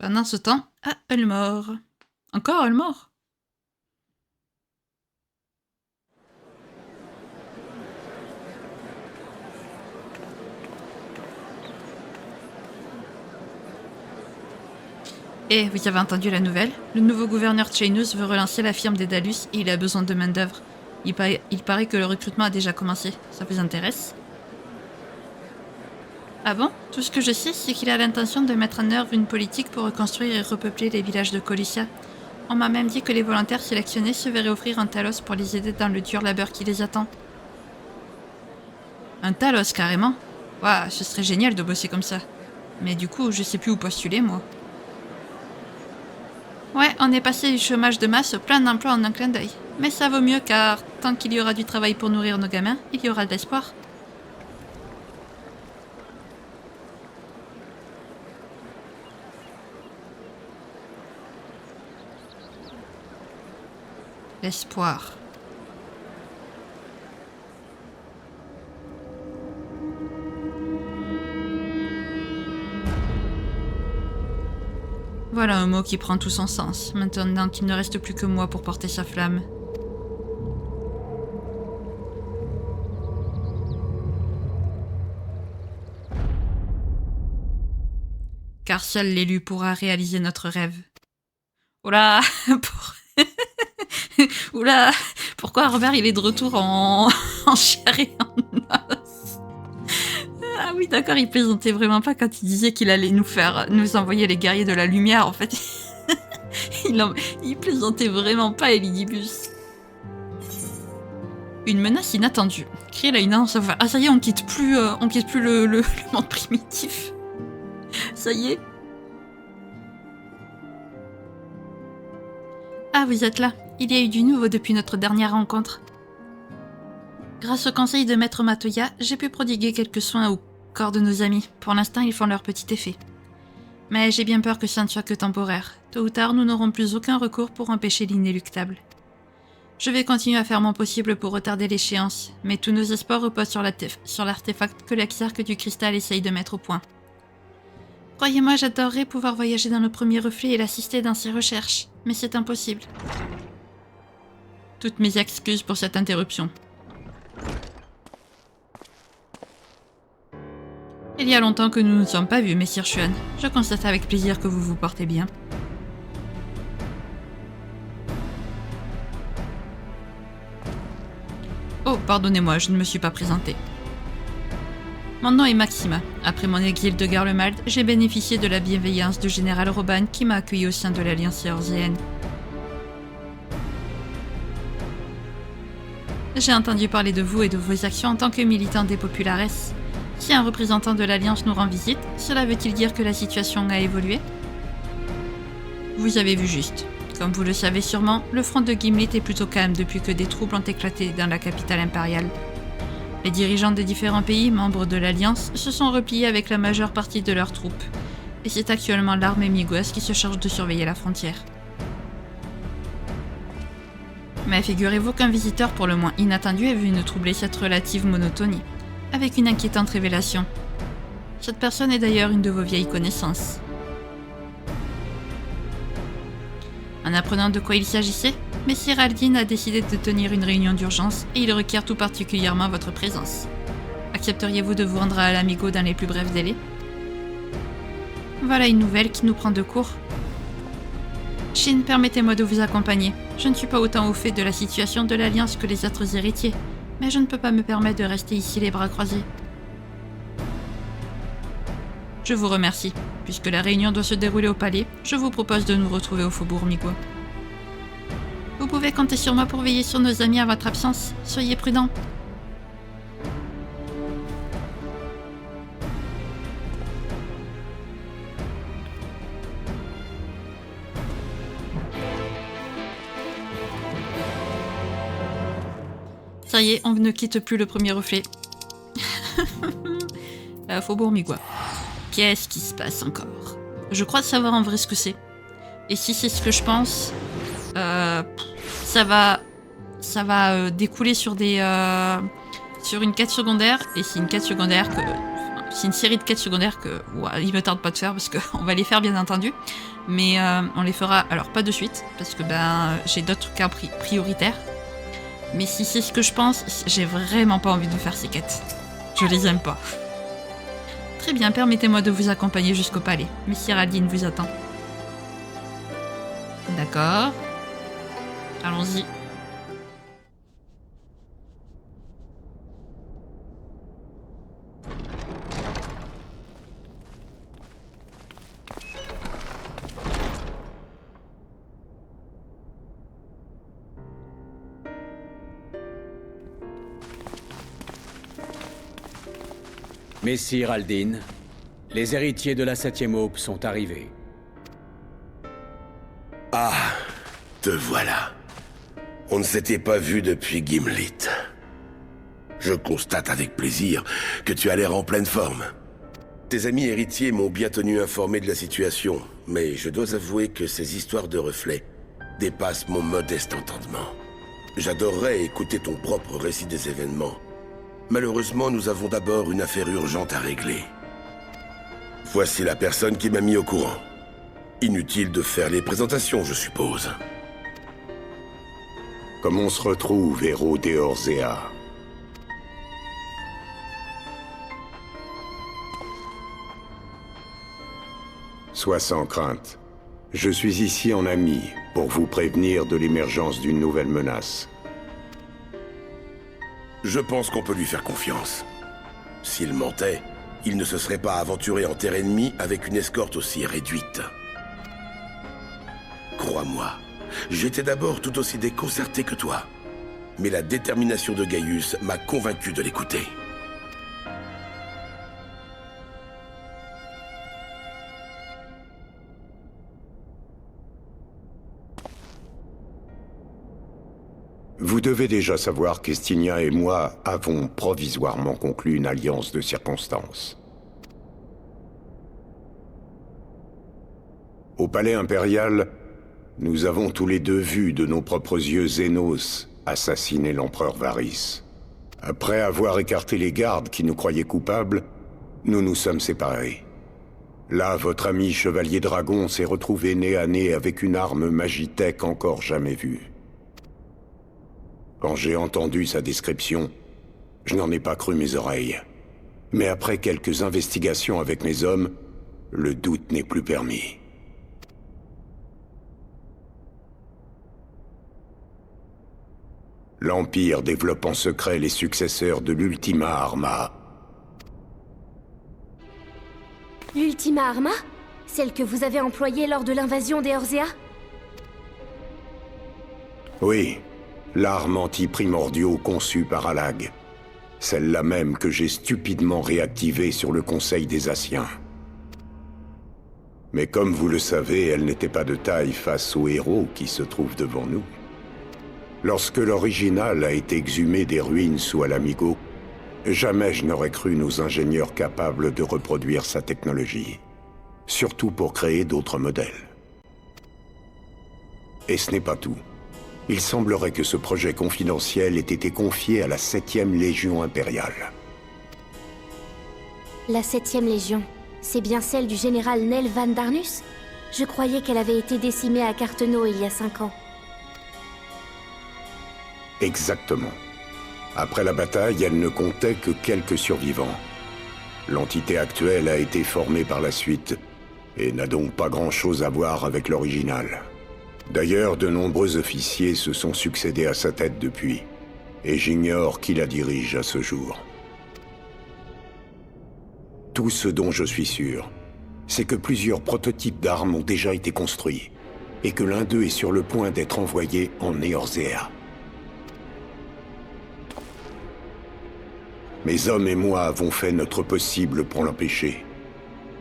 Pendant ce temps, à Ulmore. Encore Ulmore? Et vous avez entendu la nouvelle? Le nouveau gouverneur Chainus veut relancer la firme des Dalus et il a besoin de main-d'œuvre. Il paraît que le recrutement a déjà commencé. Ça vous intéresse? Ah bon? Tout ce que je sais, c'est qu'il a l'intention de mettre en œuvre une politique pour reconstruire et repeupler les villages de Colissia. On m'a même dit que les volontaires sélectionnés se verraient offrir un talos pour les aider dans le dur labeur qui les attend. Un talos, carrément? Waouh, ce serait génial de bosser comme ça. Mais du coup, je sais plus où postuler, moi. Ouais, on est passé du chômage de masse au plein d'emplois en un clin d'œil. Mais ça vaut mieux car, tant qu'il y aura du travail pour nourrir nos gamins, il y aura de l'espoir. L'espoir. Voilà un mot qui prend tout son sens, maintenant qu'il ne reste plus que moi pour porter sa flamme. Car seul l'élu pourra réaliser notre rêve. Oula, Oula, pourquoi Robert il est de retour en chair et en os? Ah oui d'accord, il plaisantait vraiment pas quand il disait qu'il allait nous envoyer les guerriers de la lumière en fait. il plaisantait vraiment pas Elidibus. Une menace inattendue. Crier la une savoir. Ah ça y est, on quitte plus le monde primitif. Ça y est. Ah vous êtes là. Il y a eu du nouveau depuis notre dernière rencontre. Grâce au conseil de Maître Matoya, j'ai pu prodiguer quelques soins au corps de nos amis. Pour l'instant, ils font leur petit effet. Mais j'ai bien peur que ça ne soit que temporaire. Tôt ou tard, nous n'aurons plus aucun recours pour empêcher l'inéluctable. Je vais continuer à faire mon possible pour retarder l'échéance, mais tous nos espoirs reposent sur l'artefact que l'exarque du cristal essaye de mettre au point. Croyez-moi, j'adorerais pouvoir voyager dans le premier reflet et l'assister dans ses recherches, mais c'est impossible. Toutes mes excuses pour cette interruption. Il y a longtemps que nous ne nous sommes pas vus, Messire Xuan. Je constate avec plaisir que vous vous portez bien. Oh, pardonnez-moi, je ne me suis pas présentée. Mon nom est Maxima. Après mon exil de Garlemald, j'ai bénéficié de la bienveillance du général Roban qui m'a accueilli au sein de l'Alliance éorzienne. J'ai entendu parler de vous et de vos actions en tant que militant des Populares. Si un représentant de l'Alliance nous rend visite, cela veut-il dire que la situation a évolué? Vous avez vu juste. Comme vous le savez sûrement, le front de Gimli est plutôt calme depuis que des troubles ont éclaté dans la capitale impériale. Les dirigeants des différents pays membres de l'Alliance se sont repliés avec la majeure partie de leurs troupes, et c'est actuellement l'armée Migos qui se charge de surveiller la frontière. Mais figurez-vous qu'un visiteur pour le moins inattendu est venu troubler cette relative monotonie, avec une inquiétante révélation. Cette personne est d'ailleurs une de vos vieilles connaissances. En apprenant de quoi il s'agissait, Messire Aldin a décidé de tenir une réunion d'urgence et il requiert tout particulièrement votre présence. Accepteriez-vous de vous rendre à l'Amigo dans les plus brefs délais? Voilà une nouvelle qui nous prend de court. Shin, permettez-moi de vous accompagner. Je ne suis pas autant au fait de la situation de l'Alliance que les autres héritiers, mais je ne peux pas me permettre de rester ici les bras croisés. Je vous remercie. Puisque la réunion doit se dérouler au palais, je vous propose de nous retrouver au faubourg Migo. Vous pouvez compter sur moi pour veiller sur nos amis à votre absence. Soyez prudents. Ça y est, on ne quitte plus le premier reflet. Faubourg Migo. Qu'est-ce qui se passe encore? Je crois savoir en vrai ce que c'est. Et si c'est ce que je pense, ça va découler sur sur une quête secondaire. Et c'est une quête secondaire c'est une série de quêtes secondaires que il me tarde pas de faire parce qu'on va les faire bien entendu. Mais on les fera alors pas de suite parce que j'ai d'autres cas prioritaires. Mais si c'est ce que je pense, j'ai vraiment pas envie de faire ces quêtes. Je les aime pas. Très bien, permettez-moi de vous accompagner jusqu'au palais. Messire Aldin vous attend. D'accord. Allons-y. Messire Aldin, les héritiers de la 7e aube sont arrivés. Ah, te voilà. On ne s'était pas vu depuis Gimli. Je constate avec plaisir que tu as l'air en pleine forme. Tes amis héritiers m'ont bien tenu informé de la situation, mais je dois avouer que ces histoires de reflets dépassent mon modeste entendement. J'adorerais écouter ton propre récit des événements. Malheureusement, nous avons d'abord une affaire urgente à régler. Voici la personne qui m'a mis au courant. Inutile de faire les présentations, je suppose. Comme on se retrouve, héros d'Eorzea? Sois sans crainte. Je suis ici en ami, pour vous prévenir de l'émergence d'une nouvelle menace. Je pense qu'on peut lui faire confiance. S'il mentait, il ne se serait pas aventuré en terre ennemie avec une escorte aussi réduite. Crois-moi, j'étais d'abord tout aussi déconcerté que toi. Mais la détermination de Gaius m'a convaincu de l'écouter. Vous devez déjà savoir qu'Estinia et moi avons provisoirement conclu une alliance de circonstances. Au palais impérial, nous avons tous les deux vu de nos propres yeux Zénos assassiner l'empereur Varys. Après avoir écarté les gardes qui nous croyaient coupables, nous nous sommes séparés. Là, votre ami Chevalier Dragon s'est retrouvé nez à nez avec une arme Magitech encore jamais vue. Quand j'ai entendu sa description, je n'en ai pas cru mes oreilles. Mais après quelques investigations avec mes hommes, le doute n'est plus permis. L'Empire développe en secret les successeurs de l'Ultima Arma. L'Ultima Arma? Celle que vous avez employée lors de l'invasion des Orzea? Oui, l'arme anti-primordiaux conçue par Alag. Celle-là même que j'ai stupidement réactivée sur le Conseil des Asiens. Mais comme vous le savez, elle n'était pas de taille face aux héros qui se trouvent devant nous. Lorsque l'original a été exhumé des ruines sous Alamigo, jamais je n'aurais cru nos ingénieurs capables de reproduire sa technologie. Surtout pour créer d'autres modèles. Et ce n'est pas tout. Il semblerait que ce projet confidentiel ait été confié à la 7e Légion impériale. La 7e Légion, c'est bien celle du général Nel Van Darnus? Je croyais qu'elle avait été décimée à Carteno il y a 5 ans. Exactement. Après la bataille, elle ne comptait que quelques survivants. L'entité actuelle a été formée par la suite, et n'a donc pas grand-chose à voir avec l'original. D'ailleurs, de nombreux officiers se sont succédés à sa tête depuis, et j'ignore qui la dirige à ce jour. Tout ce dont je suis sûr, c'est que plusieurs prototypes d'armes ont déjà été construits, et que l'un d'eux est sur le point d'être envoyé en Eorzea. Mes hommes et moi avons fait notre possible pour l'empêcher,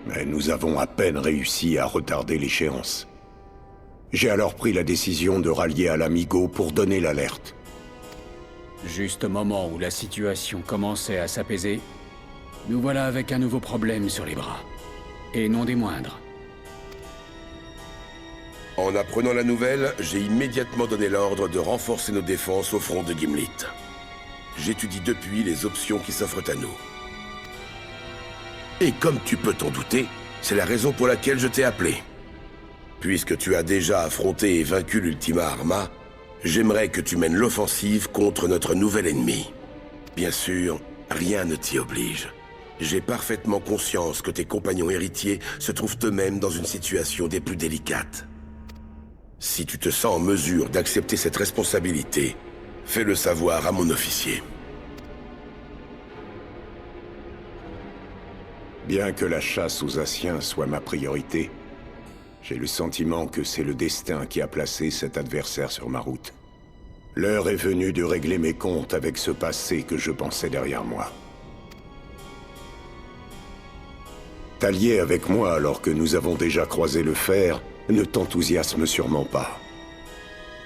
mais nous avons à peine réussi à retarder l'échéance. J'ai alors pris la décision de rallier Alamigo pour donner l'alerte. Juste au moment où la situation commençait à s'apaiser, nous voilà avec un nouveau problème sur les bras. Et non des moindres. En apprenant la nouvelle, j'ai immédiatement donné l'ordre de renforcer nos défenses au front de Gimlit. J'étudie depuis les options qui s'offrent à nous. Et comme tu peux t'en douter, c'est la raison pour laquelle je t'ai appelé. Puisque tu as déjà affronté et vaincu l'Ultima Arma, j'aimerais que tu mènes l'offensive contre notre nouvel ennemi. Bien sûr, rien ne t'y oblige. J'ai parfaitement conscience que tes compagnons héritiers se trouvent eux-mêmes dans une situation des plus délicates. Si tu te sens en mesure d'accepter cette responsabilité, fais-le savoir à mon officier. Bien que la chasse aux Asiens soit ma priorité, j'ai le sentiment que c'est le destin qui a placé cet adversaire sur ma route. L'heure est venue de régler mes comptes avec ce passé que je pensais derrière moi. T'allier avec moi alors que nous avons déjà croisé le fer ne t'enthousiasme sûrement pas.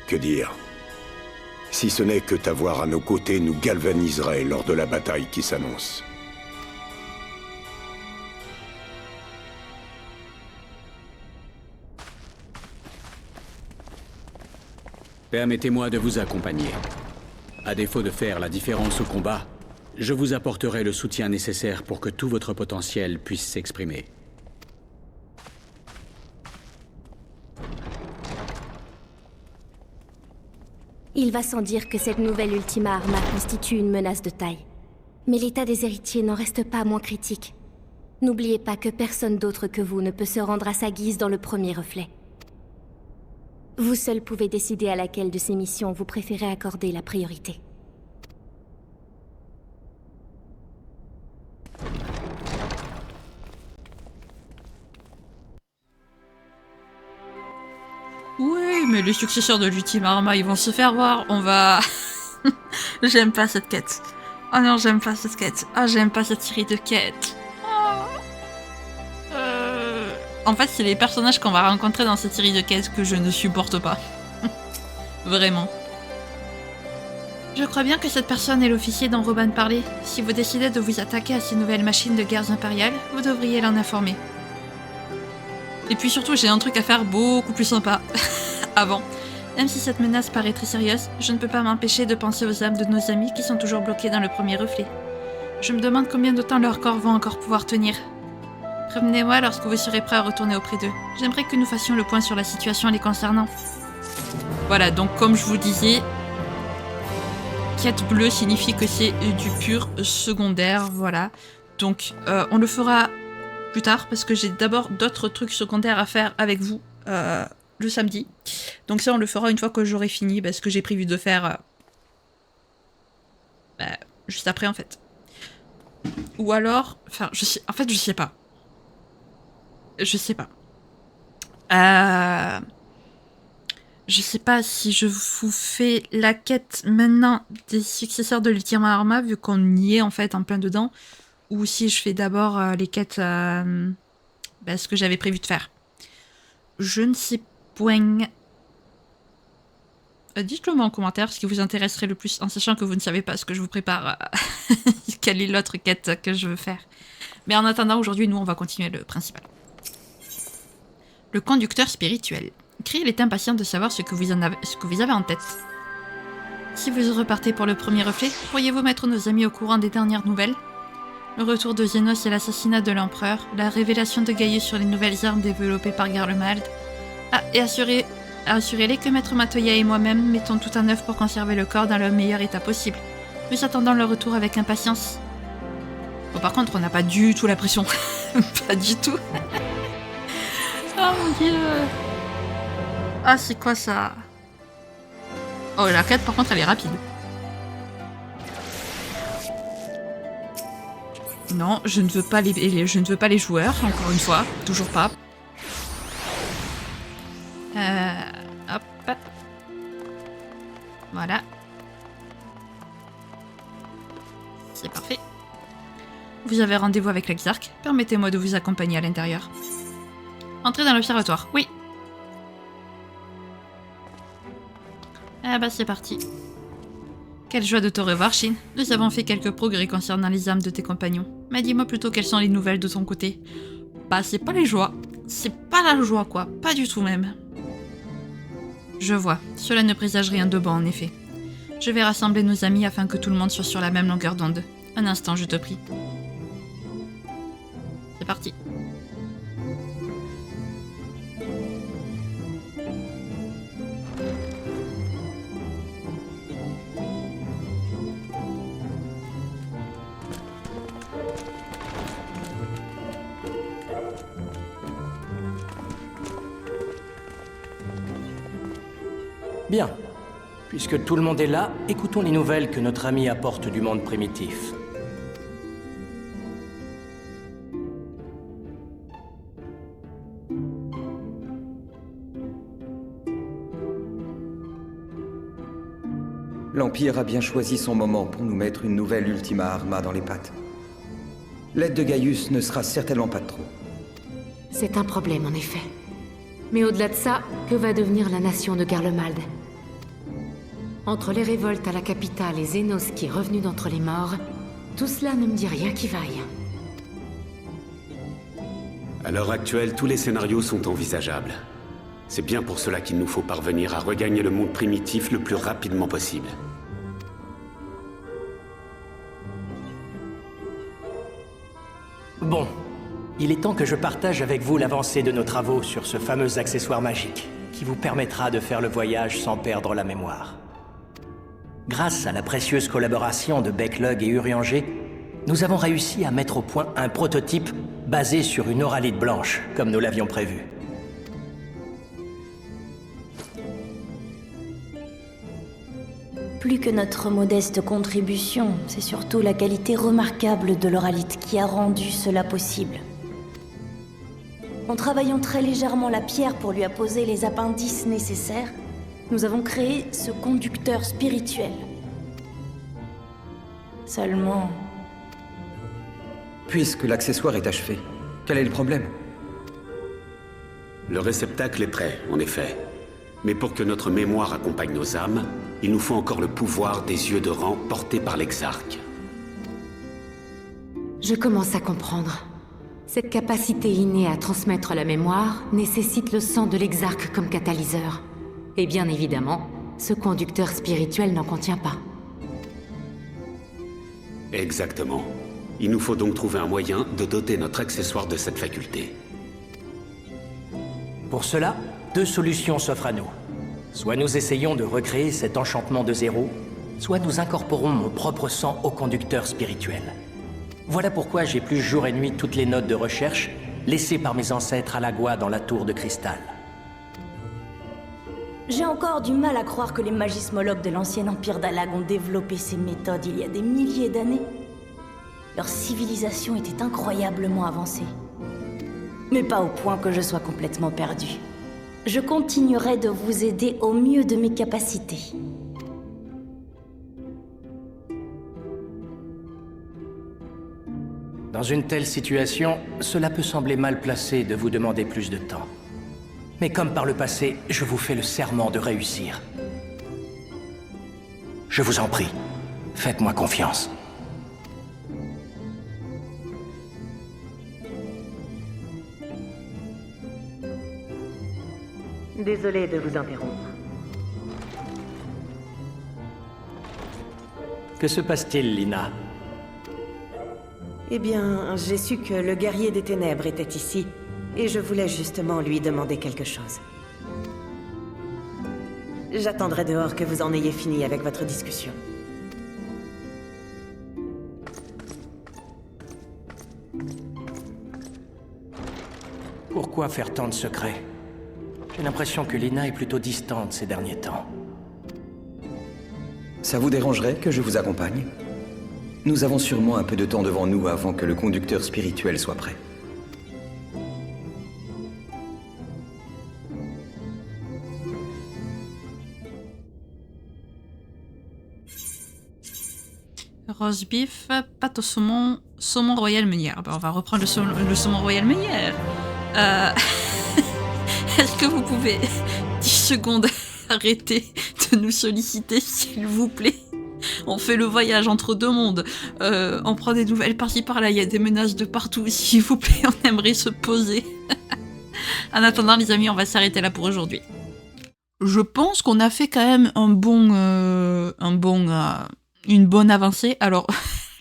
Que dire? Si ce n'est que t'avoir à nos côtés nous galvaniserait lors de la bataille qui s'annonce. Permettez-moi de vous accompagner. À défaut de faire la différence au combat, je vous apporterai le soutien nécessaire pour que tout votre potentiel puisse s'exprimer. Il va sans dire que cette nouvelle Ultima Arma constitue une menace de taille. Mais l'état des héritiers n'en reste pas moins critique. N'oubliez pas que personne d'autre que vous ne peut se rendre à sa guise dans le premier reflet. Vous seul pouvez décider à laquelle de ces missions vous préférez accorder la priorité. Oui, mais les successeurs de l'Ultima Arma, ils vont se faire voir. On va... J'aime pas cette quête. Oh non, j'aime pas cette quête. Ah, j'aime pas cette série de quêtes. En fait, c'est les personnages qu'on va rencontrer dans cette série de quêtes que je ne supporte pas. Vraiment. Je crois bien que cette personne est l'officier dont Robin parlait. Si vous décidez de vous attaquer à ces nouvelles machines de guerres impériales, vous devriez l'en informer. Et puis surtout, j'ai un truc à faire beaucoup plus sympa. Avant. Même si cette menace paraît très sérieuse, je ne peux pas m'empêcher de penser aux âmes de nos amis qui sont toujours bloqués dans le premier reflet. Je me demande combien de temps leurs corps vont encore pouvoir tenir. Prévenez-moi lorsque vous serez prêt à retourner auprès d'eux. J'aimerais que nous fassions le point sur la situation les concernant. Voilà, donc comme je vous disais, quête bleue signifie que c'est du pur secondaire, voilà. Donc on le fera plus tard parce que j'ai d'abord d'autres trucs secondaires à faire avec vous le samedi. Donc ça on le fera une fois que j'aurai fini parce que j'ai prévu de faire juste après en fait. Ou alors, enfin je sais pas. Je sais pas. Je sais pas si je vous fais la quête maintenant des successeurs de l'Ultima Arma, vu qu'on y est en fait en plein dedans, ou si je fais d'abord les quêtes, ce que j'avais prévu de faire. Je ne sais point. Dites-le moi en commentaire ce qui vous intéresserait le plus, en sachant que vous ne savez pas ce que je vous prépare, quelle est l'autre quête que je veux faire. Mais en attendant, aujourd'hui, nous, on va continuer le principal. Le conducteur spirituel. Kriel est impatient de savoir ce que vous avez en tête. Si vous repartez pour le premier reflet, pourriez-vous mettre nos amis au courant des dernières nouvelles? Le retour de Zenos et l'assassinat de l'empereur, la révélation de Gaius sur les nouvelles armes développées par Garlemald. Ah, et assurez-les que Maître Matoya et moi-même mettons tout en œuvre pour conserver le corps dans le meilleur état possible. Nous attendons leur retour avec impatience. Bon, par contre, on n'a pas du tout la pression. Pas du tout. Oh mon dieu. Ah, c'est quoi ça? Oh, la quête, par contre, elle est rapide. Non, je ne veux pas les joueurs, encore une fois. Toujours pas. Hop. Voilà. C'est parfait. Vous avez rendez-vous avec l'Exarque. Permettez-moi de vous accompagner à l'intérieur. Entrez dans l'observatoire. Oui. Ah bah c'est parti. Quelle joie de te revoir, Shin. Nous avons fait quelques progrès concernant les âmes de tes compagnons. Mais dis-moi plutôt quelles sont les nouvelles de ton côté. Bah c'est pas les joies. C'est pas la joie quoi. Pas du tout même. Je vois. Cela ne présage rien de bon en effet. Je vais rassembler nos amis afin que tout le monde soit sur la même longueur d'onde. Un instant, je te prie. C'est parti. Bien. Puisque tout le monde est là, écoutons les nouvelles que notre ami apporte du monde primitif. L'Empire a bien choisi son moment pour nous mettre une nouvelle Ultima Arma dans les pattes. L'aide de Gaius ne sera certainement pas de trop. C'est un problème, en effet. Mais au-delà de ça, que va devenir la nation de Garlemald? Entre les révoltes à la capitale et Zenos qui est revenu d'entre les morts, tout cela ne me dit rien qui vaille. À l'heure actuelle, tous les scénarios sont envisageables. C'est bien pour cela qu'il nous faut parvenir à regagner le monde primitif le plus rapidement possible. Bon. Il est temps que je partage avec vous l'avancée de nos travaux sur ce fameux accessoire magique, qui vous permettra de faire le voyage sans perdre la mémoire. Grâce à la précieuse collaboration de Backlog et Urianger, nous avons réussi à mettre au point un prototype basé sur une auralite blanche, comme nous l'avions prévu. Plus que notre modeste contribution, c'est surtout la qualité remarquable de l'oralite qui a rendu cela possible. En travaillant très légèrement la pierre pour lui apposer les appendices nécessaires, nous avons créé ce conducteur spirituel. Seulement... Puisque l'accessoire est achevé, quel est le problème? Le réceptacle est prêt, en effet. Mais pour que notre mémoire accompagne nos âmes, il nous faut encore le pouvoir des yeux de rang portés par l'Exarque. Je commence à comprendre. Cette capacité innée à transmettre la mémoire nécessite le sang de l'Exarque comme catalyseur. Et bien évidemment, ce conducteur spirituel n'en contient pas. Exactement. Il nous faut donc trouver un moyen de doter notre accessoire de cette faculté. Pour cela, deux solutions s'offrent à nous. Soit nous essayons de recréer cet enchantement de zéro, soit nous incorporons mon propre sang au conducteur spirituel. Voilà pourquoi j'épluche jour et nuit toutes les notes de recherche laissées par mes ancêtres à Lagua dans la tour de cristal. J'ai encore du mal à croire que les magismologues de l'ancien empire d'Alag ont développé ces méthodes il y a des milliers d'années. Leur civilisation était incroyablement avancée. Mais pas au point que je sois complètement perdue. Je continuerai de vous aider au mieux de mes capacités. Dans une telle situation, cela peut sembler mal placé de vous demander plus de temps. Mais comme par le passé, je vous fais le serment de réussir. Je vous en prie, faites-moi confiance. Désolée de vous interrompre. Que se passe-t-il, Lina? Eh bien, j'ai su que le guerrier des ténèbres était ici, et je voulais justement lui demander quelque chose. J'attendrai dehors que vous en ayez fini avec votre discussion. Pourquoi faire tant de secrets? J'ai l'impression que Lina est plutôt distante ces derniers temps. Ça vous dérangerait que je vous accompagne? Nous avons sûrement un peu de temps devant nous avant que le conducteur spirituel soit prêt. Roast beef, pâte au saumon, saumon royal meunière. On va reprendre le saumon royal meunière. Est-ce que vous pouvez 10 secondes arrêter de nous solliciter, s'il vous plaît? On fait le voyage entre deux mondes. On prend des nouvelles par-ci par-là. Il y a des menaces de partout. S'il vous plaît, on aimerait se poser. En attendant, les amis, on va s'arrêter là pour aujourd'hui. Je pense qu'on a fait quand même une bonne avancée. Alors,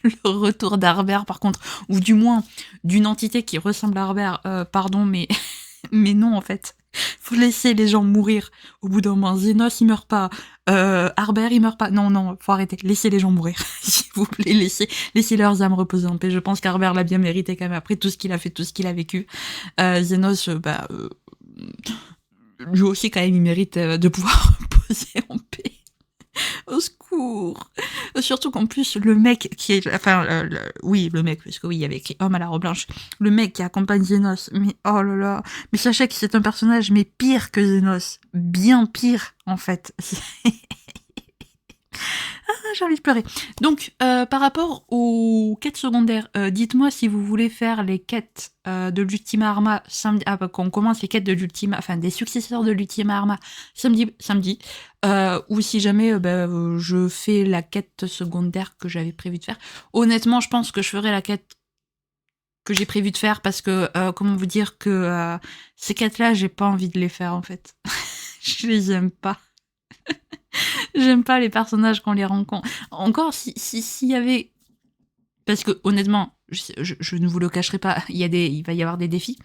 le retour d'Harbert, par contre, ou du moins d'une entité qui ressemble à Harbert, pardon, mais non, en fait. Faut laisser les gens mourir. Au bout d'un moment, Zenos, il meurt pas. Harbert, il meurt pas. Non, faut arrêter. Laissez les gens mourir. S'il vous plaît, laissez leurs âmes reposer en paix. Je pense qu'Harbert l'a bien mérité quand même, après tout ce qu'il a fait, tout ce qu'il a vécu. Zenos, lui aussi, quand même, il mérite de pouvoir reposer en paix. Au secours. Surtout qu'en plus, le mec qui est... Enfin, le mec, parce que oui, il y avait écrit homme à la robe blanche. Le mec qui accompagne Zenos, mais oh là là. Mais sachez que c'est un personnage, mais pire que Zenos. Bien pire, en fait. J'ai envie de pleurer. Donc, par rapport aux quêtes secondaires, dites-moi si vous voulez faire les quêtes de l'Ultima Arma samedi, qu'on commence les quêtes de l'Ultima, enfin des successeurs de l'Ultima Arma samedi, ou si jamais je fais la quête secondaire que j'avais prévu de faire. Honnêtement, je pense que je ferai la quête que j'ai prévu de faire parce que, comment vous dire que ces quêtes-là, j'ai pas envie de les faire en fait. Je les aime pas. J'aime pas les personnages quand on les rencontre. Encore, s'il y avait... Parce que, honnêtement, je ne vous le cacherai pas, il va y avoir des défis.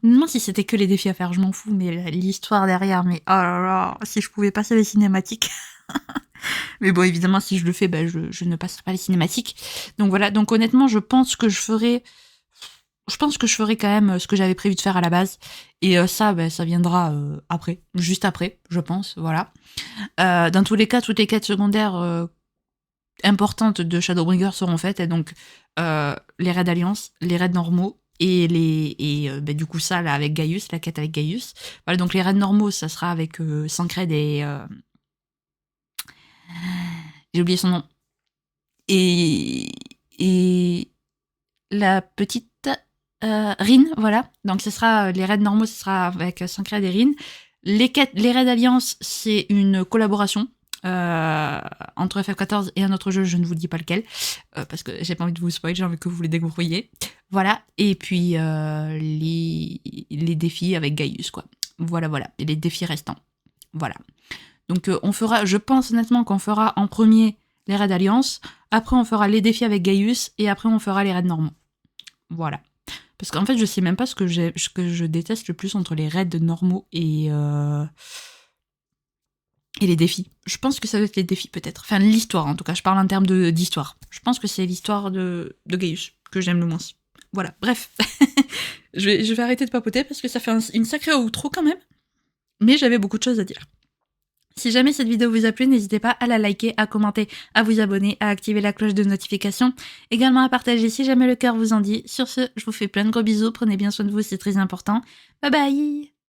Honnêtement, si c'était que les défis à faire, je m'en fous, mais l'histoire derrière, mais oh là là, si je pouvais passer les cinématiques. Mais bon, évidemment, si je le fais, je ne passerai pas les cinématiques. Donc voilà, donc honnêtement, je pense que je ferai quand même ce que j'avais prévu de faire à la base. Et ça viendra juste après, je pense, voilà. Dans tous les cas, toutes les quêtes secondaires importantes de Shadowbringers seront faites. Et donc, les raids d'Alliance, les raids normaux, et du coup, ça, là, avec Gaius, la quête avec Gaius. Voilà, donc les raids normaux, ça sera avec Sancred et... j'ai oublié son nom. Et la petite... Rin, voilà. Donc ce sera les raids normaux, ce sera avec Sancred et Rin. Les raids d'Alliance, c'est une collaboration entre FF14 et un autre jeu, je ne vous dis pas lequel, parce que j'ai pas envie de vous spoiler, j'ai envie que vous les découvriez. Voilà. Et puis les défis avec Gaius, quoi. Voilà. Et les défis restants. Voilà. Donc on fera, je pense honnêtement qu'on fera en premier les raids d'Alliance, après on fera les défis avec Gaius, et après on fera les raids normaux. Voilà. Parce qu'en fait, je sais même pas ce que je déteste le plus entre les raids normaux et les défis. Je pense que ça doit être les défis, peut-être. Enfin, l'histoire, en tout cas. Je parle en termes d'histoire. Je pense que c'est l'histoire de Gaius que j'aime le moins. Voilà, bref. je vais arrêter de papoter parce que ça fait une sacrée outro quand même. Mais j'avais beaucoup de choses à dire. Si jamais cette vidéo vous a plu, n'hésitez pas à la liker, à commenter, à vous abonner, à activer la cloche de notification, également à partager si jamais le cœur vous en dit. Sur ce, je vous fais plein de gros bisous, prenez bien soin de vous, c'est très important. Bye bye!